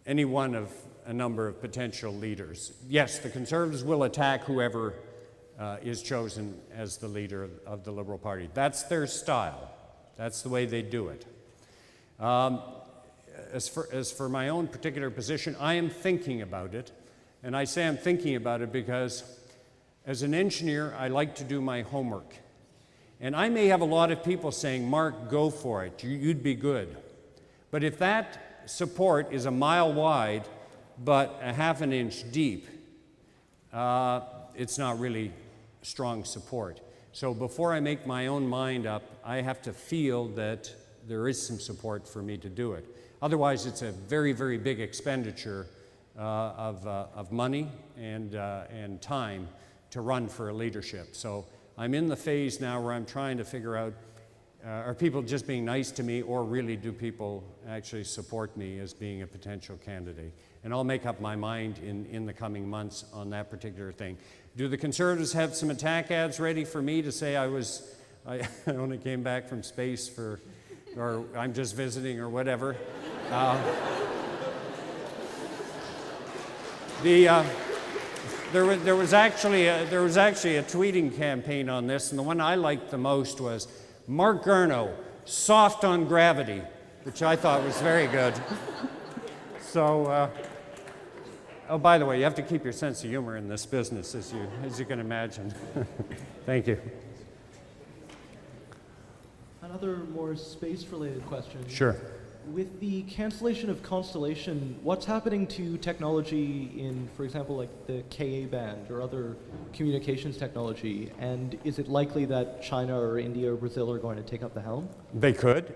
any one of a number of potential leaders. Yes, the Conservatives will attack whoever is chosen as the leader of the Liberal Party. That's their style. That's the way they do it. As for my own particular position, I am thinking about it. And I say I'm thinking about it because as an engineer, I like to do my homework. And I may have a lot of people saying, Mark, go for it, you'd be good. But if that support is a mile wide, but a half an inch deep, it's not really strong support. So before I make my own mind up, I have to feel that there is some support for me to do it. Otherwise, it's a very, very big expenditure of money and time to run for a leadership. So I'm in the phase now where I'm trying to figure out, are people just being nice to me, or really do people actually support me as being a potential candidate? And I'll make up my mind in the coming months on that particular thing. Do the Conservatives have some attack ads ready for me to say I only came back from space or I'm just visiting or whatever? There was actually a tweeting campaign on this, and the one I liked the most was Marc Garneau, soft on gravity, which I thought was very good. So, oh, by the way, you have to keep your sense of humor in this business, as you can imagine. Thank you. Another more space-related question. Sure. With the cancellation of Constellation, what's happening to technology in, for example, like the Ka band or other communications technology? And is it likely that China or India or Brazil are going to take up the helm? They could.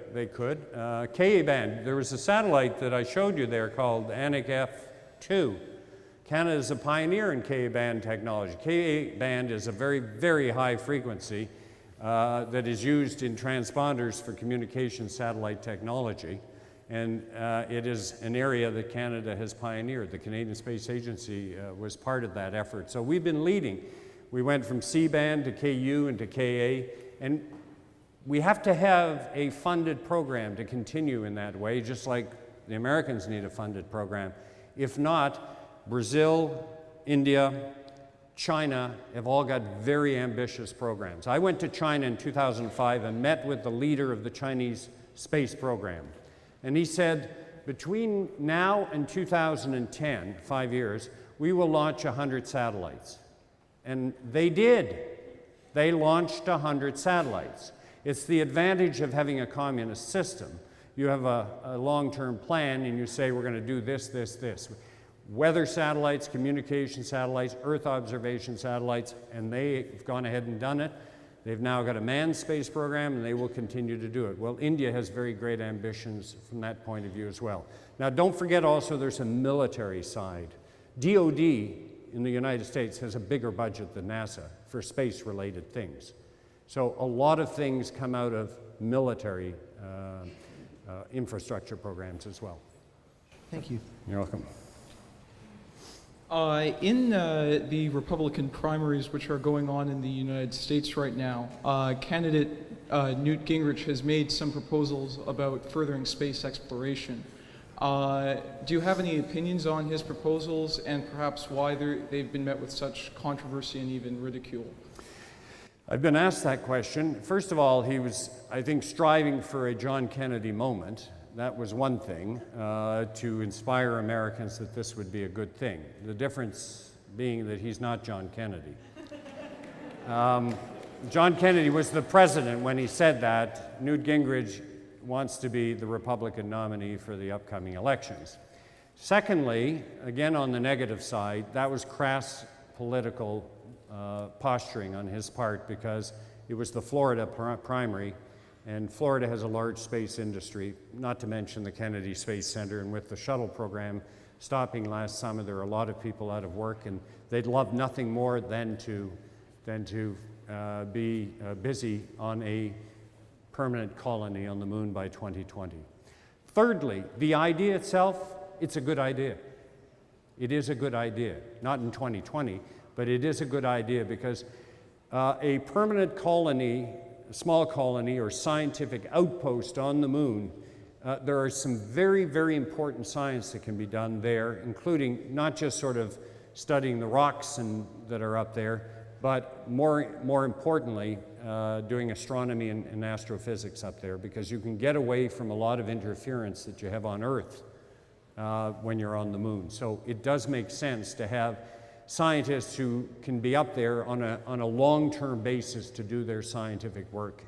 Ka band, there was a satellite that I showed you there called Anik F2. Canada is a pioneer in Ka band technology. Ka band is a very, very high frequency that is used in transponders for communication satellite technology. And it is an area that Canada has pioneered. The Canadian Space Agency was part of that effort. So we've been leading. We went from C-band to KU and to KA, and we have to have a funded program to continue in that way, just like the Americans need a funded program. If not, Brazil, India, China have all got very ambitious programs. I went to China in 2005 and met with the leader of the Chinese space program. And he said, between now and 2010, 5 years, we will launch 100 satellites. And they did. They launched 100 satellites. It's the advantage of having a communist system. You have a long-term plan and you say, we're going to do this, this, this. Weather satellites, communication satellites, Earth observation satellites, and they've gone ahead and done it. They've now got a manned space program, and they will continue to do it. Well, India has very great ambitions from that point of view as well. Now, don't forget also there's a military side. DoD in the United States has a bigger budget than NASA for space-related things. So a lot of things come out of military infrastructure programs as well. Thank you. You're welcome. In the Republican primaries which are going on in the United States right now, candidate Newt Gingrich has made some proposals about furthering space exploration. Do you have any opinions on his proposals and perhaps why they've been met with such controversy and even ridicule? I've been asked that question. First of all, he was, I think, striving for a John Kennedy moment. That was one thing, to inspire Americans that this would be a good thing. The difference being that he's not John Kennedy. John Kennedy was the president when he said that. Newt Gingrich wants to be the Republican nominee for the upcoming elections. Secondly, again on the negative side, that was crass political posturing on his part because it was the Florida primary. And Florida has a large space industry, not to mention the Kennedy Space Center. And with the shuttle program stopping last summer, there are a lot of people out of work, and they'd love nothing more than to be busy on a permanent colony on the moon by 2020. Thirdly, the idea itself, it's a good idea. It is a good idea. Not in 2020, but it is a good idea because a permanent colony, a small colony or scientific outpost on the moon, there are some very, very important science that can be done there, including not just sort of studying the rocks that are up there, but more importantly, doing astronomy and astrophysics up there, because you can get away from a lot of interference that you have on Earth when you're on the moon. So it does make sense to have scientists who can be up there on a long-term basis to do their scientific work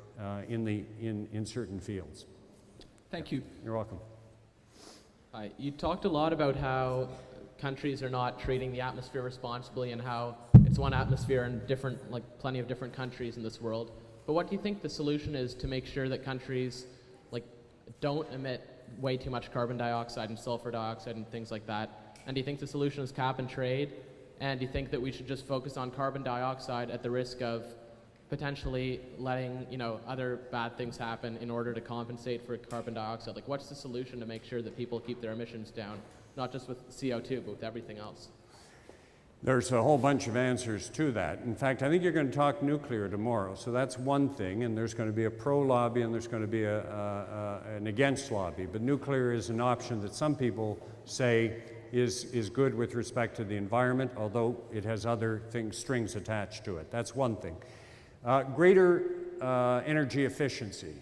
in certain fields. Thank you. You're welcome. Hi. You talked a lot about how countries are not treating the atmosphere responsibly and how it's one atmosphere in plenty of different countries in this world. But what do you think the solution is to make sure that countries don't emit way too much carbon dioxide and sulfur dioxide and things like that? And do you think the solution is cap and trade? And do you think that we should just focus on carbon dioxide at the risk of potentially letting other bad things happen in order to compensate for carbon dioxide? What's the solution to make sure that people keep their emissions down, not just with CO2, but with everything else? There's a whole bunch of answers to that. In fact, I think you're going to talk nuclear tomorrow, so that's one thing, and there's going to be a pro lobby and there's going to be an against lobby. But nuclear is an option that some people say is good with respect to the environment, although it has other strings attached to it. That's one thing. Greater energy efficiency.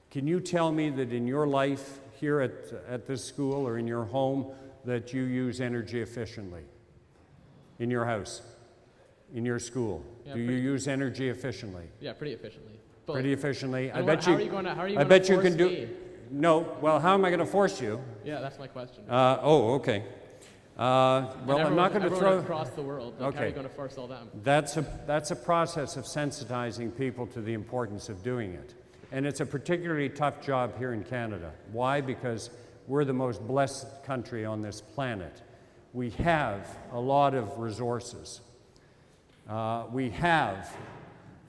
Can you tell me that in your life here at this school or in your home that you use energy efficiently? In your house, in your school, Yeah, do you use energy efficiently? Yeah, pretty efficiently. Pretty efficiently. How are you going to I bet you force can do. me? No. Well, how am I going to force you? Yeah, that's my question. Okay. Well, I'm not going to throw across the world. How are you going to force all them? That's a process of sensitizing people to the importance of doing it, and it's a particularly tough job here in Canada. Why? Because we're the most blessed country on this planet. We have a lot of resources. We have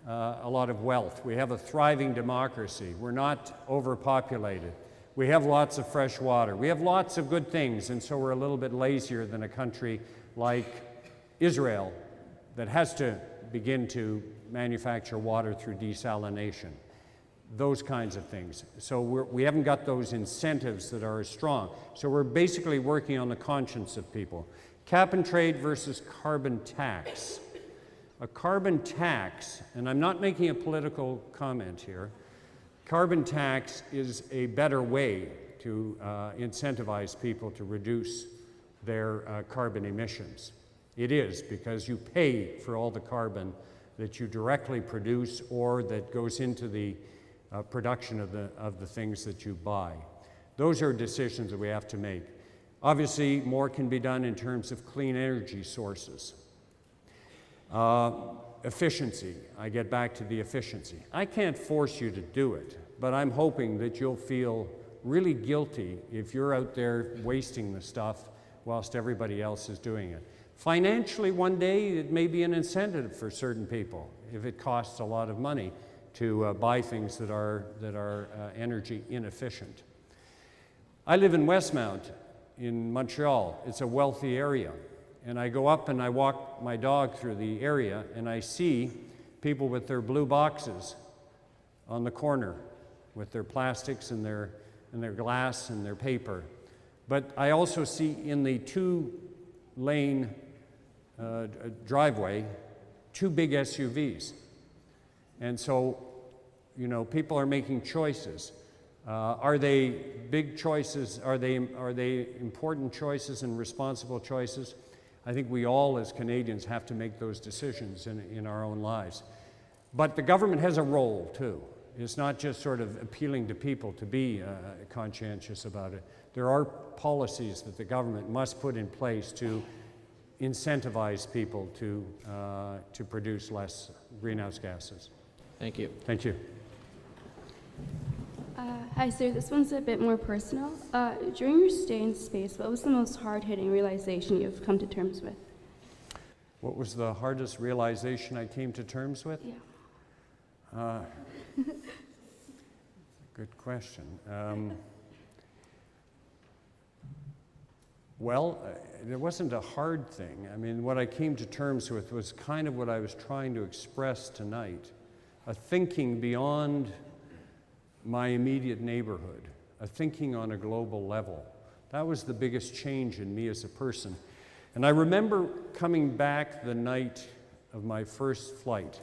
a lot of wealth. We have a thriving democracy. We're not overpopulated. We have lots of fresh water. We have lots of good things, and so we're a little bit lazier than a country like Israel that has to begin to manufacture water through desalination. Those kinds of things. So we haven't got those incentives that are as strong. So we're basically working on the conscience of people. Cap and trade versus carbon tax. A carbon tax, and I'm not making a political comment here, carbon tax is a better way to incentivize people to reduce their carbon emissions. It is, because you pay for all the carbon that you directly produce or that goes into the production of the things that you buy. Those are decisions that we have to make. Obviously, more can be done in terms of clean energy sources. Efficiency, I get back to the efficiency. I can't force you to do it, but I'm hoping that you'll feel really guilty if you're out there wasting the stuff whilst everybody else is doing it. Financially, one day, it may be an incentive for certain people if it costs a lot of money to buy things that are energy inefficient. I live in Westmount in Montreal. It's a wealthy area. And I go up and I walk my dog through the area and I see people with their blue boxes on the corner with their plastics and their glass and their paper. But I also see in the two-lane driveway, two big SUVs. And so, people are making choices. Are they big choices? Are they important choices and responsible choices? I think we all as Canadians have to make those decisions in our own lives. But the government has a role too. It's not just sort of appealing to people to be conscientious about it. There are policies that the government must put in place to incentivize people to produce less greenhouse gases. Thank you. Thank you. Hi, sir. This one's a bit more personal. During your stay in space, what was the most hard-hitting realization you've come to terms with? What was the hardest realization I came to terms with? Yeah. Good question. Well, it wasn't a hard thing. I mean, what I came to terms with was kind of what I was trying to express tonight. A thinking beyond my immediate neighborhood, a thinking on a global level. That was the biggest change in me as a person. And I remember coming back the night of my first flight,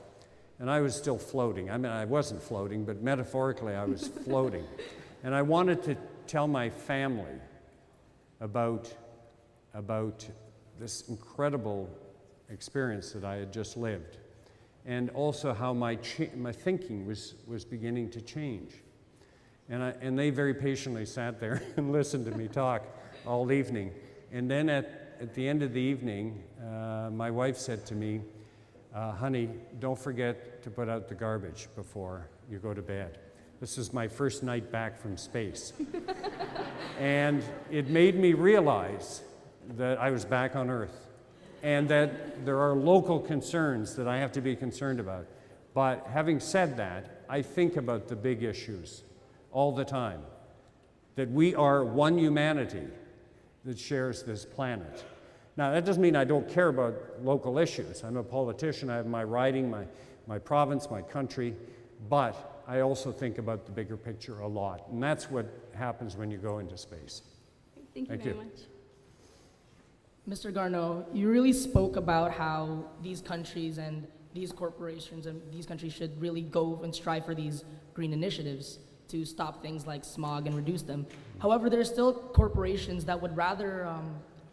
and I was still floating. I mean, I wasn't floating, but metaphorically I was floating. And I wanted to tell my family about this incredible experience that I had just lived, and also how my thinking was beginning to change. And they very patiently sat there and listened to me talk all evening. And then at the end of the evening, my wife said to me, honey, don't forget to put out the garbage before you go to bed. This is my first night back from space. And it made me realize that I was back on Earth and that there are local concerns that I have to be concerned about. But having said that, I think about the big issues all the time, that we are one humanity that shares this planet. Now, that doesn't mean I don't care about local issues. I'm a politician, I have my riding, my province, my country, but I also think about the bigger picture a lot, and that's what happens when you go into space. Thank you very much. Mr. Garneau, you really spoke about how these countries and these corporations and these countries should really go and strive for these green initiatives to stop things like smog and reduce them. However, there are still corporations that would rather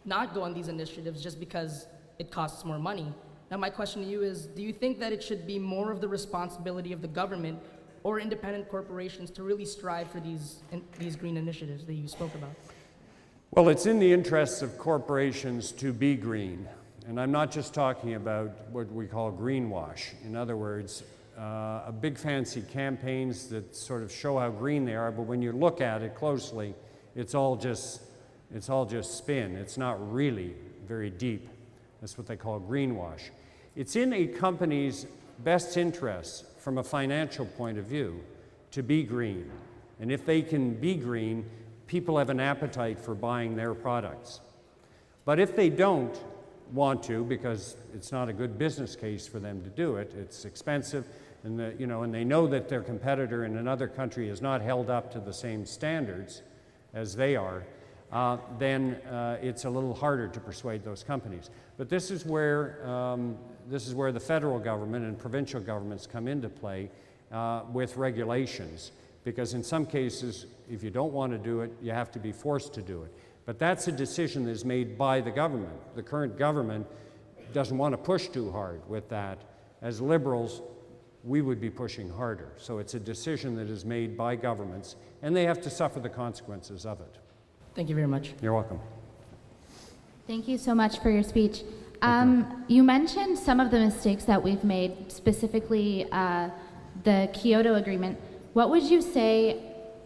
not go on these initiatives just because it costs more money. Now, my question to you is, do you think that it should be more of the responsibility of the government or independent corporations to really strive for these green initiatives that you spoke about? Well, it's in the interests of corporations to be green. And I'm not just talking about what we call greenwash. In other words, a big fancy campaigns that sort of show how green they are, but when you look at it closely, it's all just spin. It's not really very deep. That's what they call greenwash. It's in a company's best interests from a financial point of view to be green. And if they can be green, people have an appetite for buying their products. But if they don't want to, because it's not a good business case for them to do it, it's expensive, and they know that their competitor in another country is not held up to the same standards as they are, then it's a little harder to persuade those companies. But this is where the federal government and provincial governments come into play with regulations, because in some cases, if you don't want to do it, you have to be forced to do it. But that's a decision that is made by the government. The current government doesn't want to push too hard with that. As liberals, we would be pushing harder. So it's a decision that is made by governments, and they have to suffer the consequences of it. Thank you very much. You're welcome. Thank you so much for your speech. You mentioned some of the mistakes that we've made, specifically the Kyoto Agreement. What would you say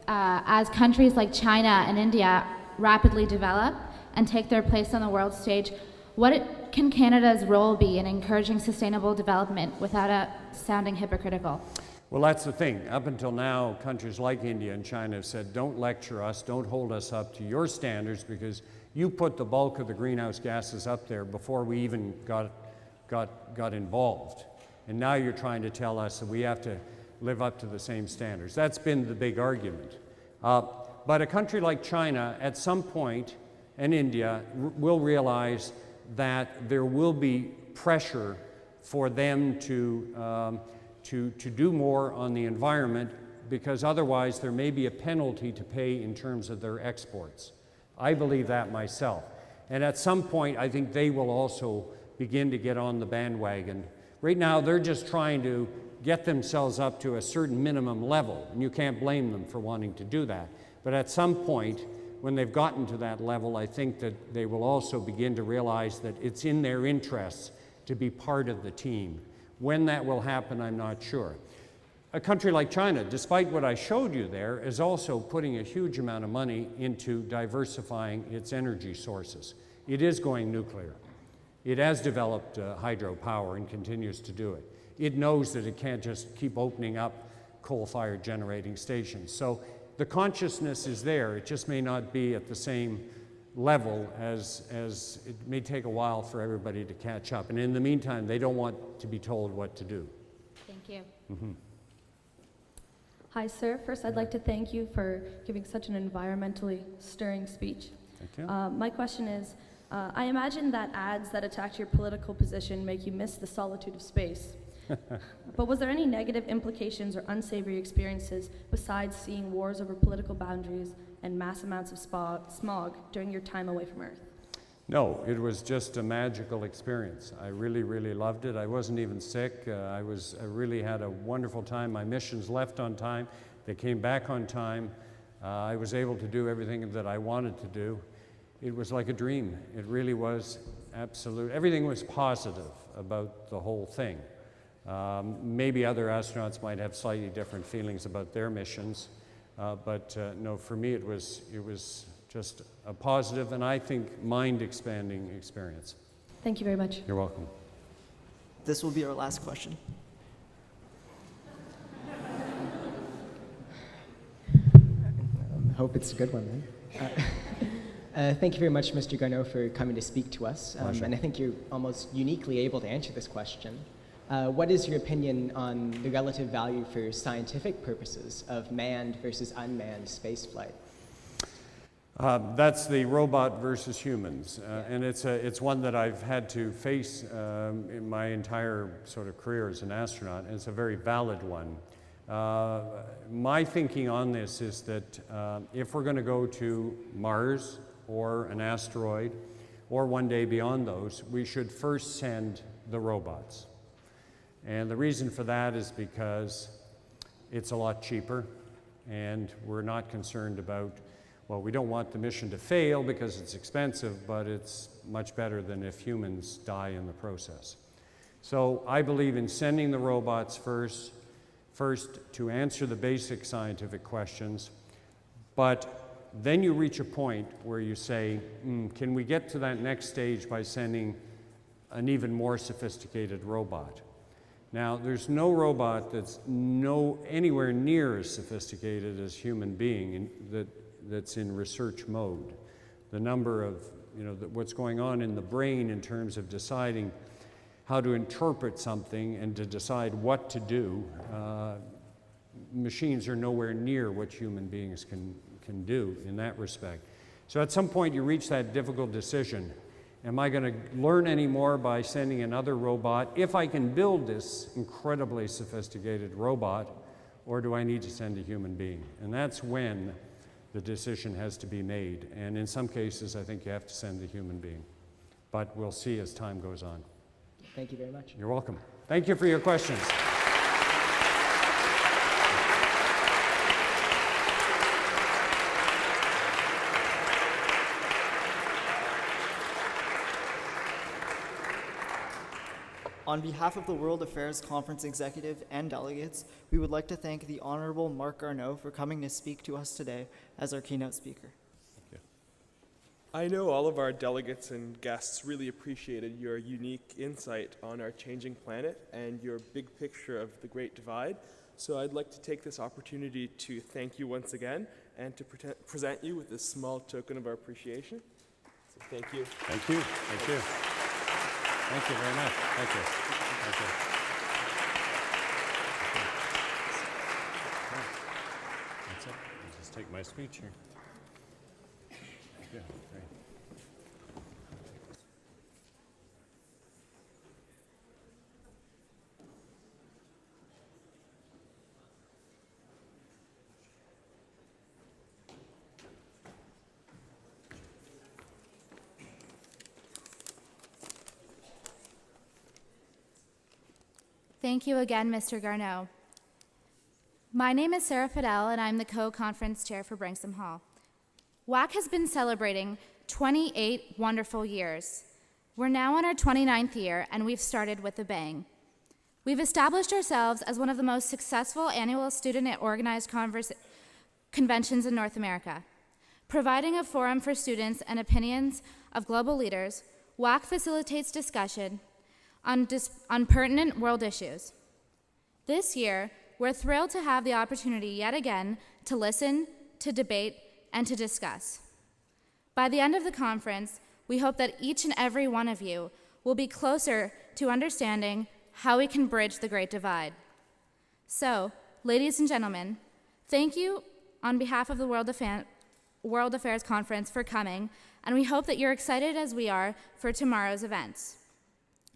as countries like China and India rapidly develop and take their place on the world stage, what can Canada's role be in encouraging sustainable development without sounding hypocritical? Well, that's the thing. Up until now, countries like India and China have said, don't lecture us, don't hold us up to your standards, because you put the bulk of the greenhouse gases up there before we even got involved. And now you're trying to tell us that we have to live up to the same standards. That's been the big argument. But a country like China, at some point, and India, will realize that there will be pressure for them to do more on the environment, because otherwise there may be a penalty to pay in terms of their exports. I believe that myself. And at some point, I think they will also begin to get on the bandwagon. Right now, they're just trying to get themselves up to a certain minimum level, and you can't blame them for wanting to do that. But at some point, when they've gotten to that level, I think that they will also begin to realize that it's in their interests to be part of the team. When that will happen, I'm not sure. A country like China, despite what I showed you there, is also putting a huge amount of money into diversifying its energy sources. It is going nuclear. It has developed hydropower and continues to do it. It knows that it can't just keep opening up coal-fired generating stations. So the consciousness is there. It just may not be at the same level as it may take a while for everybody to catch up. And in the meantime, they don't want to be told what to do. Thank you. Mm-hmm. Hi, sir. First, I'd like to thank you for giving such an environmentally stirring speech. Thank you. My question is, I imagine that ads that attack your political position make you miss the solitude of space. But was there any negative implications or unsavory experiences besides seeing wars over political boundaries and mass amounts of smog during your time away from Earth? No, it was just a magical experience. I really, really loved it. I wasn't even sick. I really had a wonderful time. My missions left on time. They came back on time. I was able to do everything that I wanted to do. It was like a dream. It really was absolute. Everything was positive about the whole thing. Maybe other astronauts might have slightly different feelings about their missions, but no, for me it was just a positive and I think mind-expanding experience. Thank you very much. You're welcome. This will be our last question. Hope it's a good one, then. Thank you very much, Mr. Garneau, for coming to speak to us. And I think you're almost uniquely able to answer this question. What is your opinion on the relative value for scientific purposes of manned versus unmanned spaceflight? That's the robot versus humans, and it's one that I've had to face in my entire sort of career as an astronaut, and it's a very valid one. My thinking on this is that if we're going to go to Mars or an asteroid, or one day beyond those, we should first send the robots. And the reason for that is because it's a lot cheaper, and we're not concerned about, well, we don't want the mission to fail because it's expensive, but it's much better than if humans die in the process. So I believe in sending the robots first to answer the basic scientific questions, but then you reach a point where you say, can we get to that next stage by sending an even more sophisticated robot? Now, there's no robot that's anywhere near as sophisticated as human being that's in research mode. The number of, what's going on in the brain in terms of deciding how to interpret something and to decide what to do, machines are nowhere near what human beings can do in that respect. So at some point you reach that difficult decision. Am I going to learn any more by sending another robot if I can build this incredibly sophisticated robot, or do I need to send a human being? And that's when the decision has to be made. And in some cases, I think you have to send a human being. But we'll see as time goes on. Thank you very much. You're welcome. Thank you for your questions. On behalf of the World Affairs Conference executive and delegates, we would like to thank the Honorable Marc Garneau for coming to speak to us today as our keynote speaker. Thank you. I know all of our delegates and guests really appreciated your unique insight on our changing planet and your big picture of the Great Divide. So I'd like to take this opportunity to thank you once again and to present you with this small token of our appreciation. So thank you. Thank you. Thank you. Thank you very much. Thank you. Thank you. That's it. I'll just take my speech here. Yeah, great. Thank you again, Mr. Garneau. My name is Sarah Fidel, and I'm the co-conference chair for Branksome Hall. WAC has been celebrating 28 wonderful years. We're now in our 29th year, and we've started with a bang. We've established ourselves as one of the most successful annual student-organized conventions in North America. Providing a forum for students and opinions of global leaders, WAC facilitates discussion on pertinent world issues. This year, we're thrilled to have the opportunity yet again to listen, to debate, and to discuss. By the end of the conference, we hope that each and every one of you will be closer to understanding how we can bridge the Great Divide. So, ladies and gentlemen, thank you on behalf of the World Affairs Conference for coming, and we hope that you're excited as we are for tomorrow's events.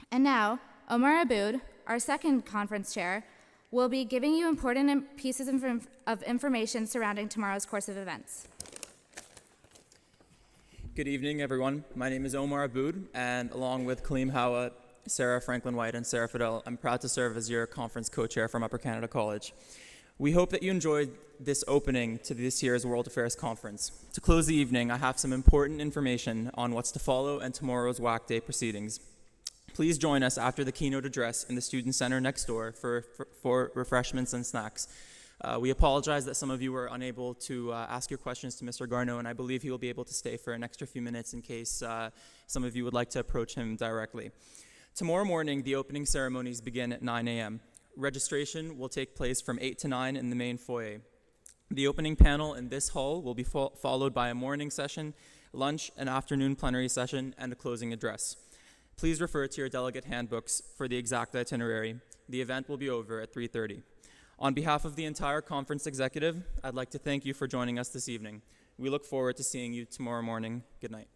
And now, Omar Aboud, our second conference chair, will be giving you important pieces of information surrounding tomorrow's course of events. Good evening, everyone. My name is Omar Aboud, and along with Kaleem Hawa, Sarah Franklin White, and Sarah Fidel, I'm proud to serve as your conference co-chair from Upper Canada College. We hope that you enjoyed this opening to this year's World Affairs Conference. To close the evening, I have some important information on what's to follow and tomorrow's WAC Day proceedings. Please join us after the keynote address in the Student Center next door for refreshments and snacks. We apologize that some of you were unable to ask your questions to Mr. Garneau, and I believe he will be able to stay for an extra few minutes in case some of you would like to approach him directly. Tomorrow morning, the opening ceremonies begin at 9 a.m. Registration will take place from 8 to 9 in the main foyer. The opening panel in this hall will be followed by a morning session, lunch, an afternoon plenary session, and a closing address. Please refer to your delegate handbooks for the exact itinerary. The event will be over at 3:30. On behalf of the entire conference executive, I'd like to thank you for joining us this evening. We look forward to seeing you tomorrow morning. Good night.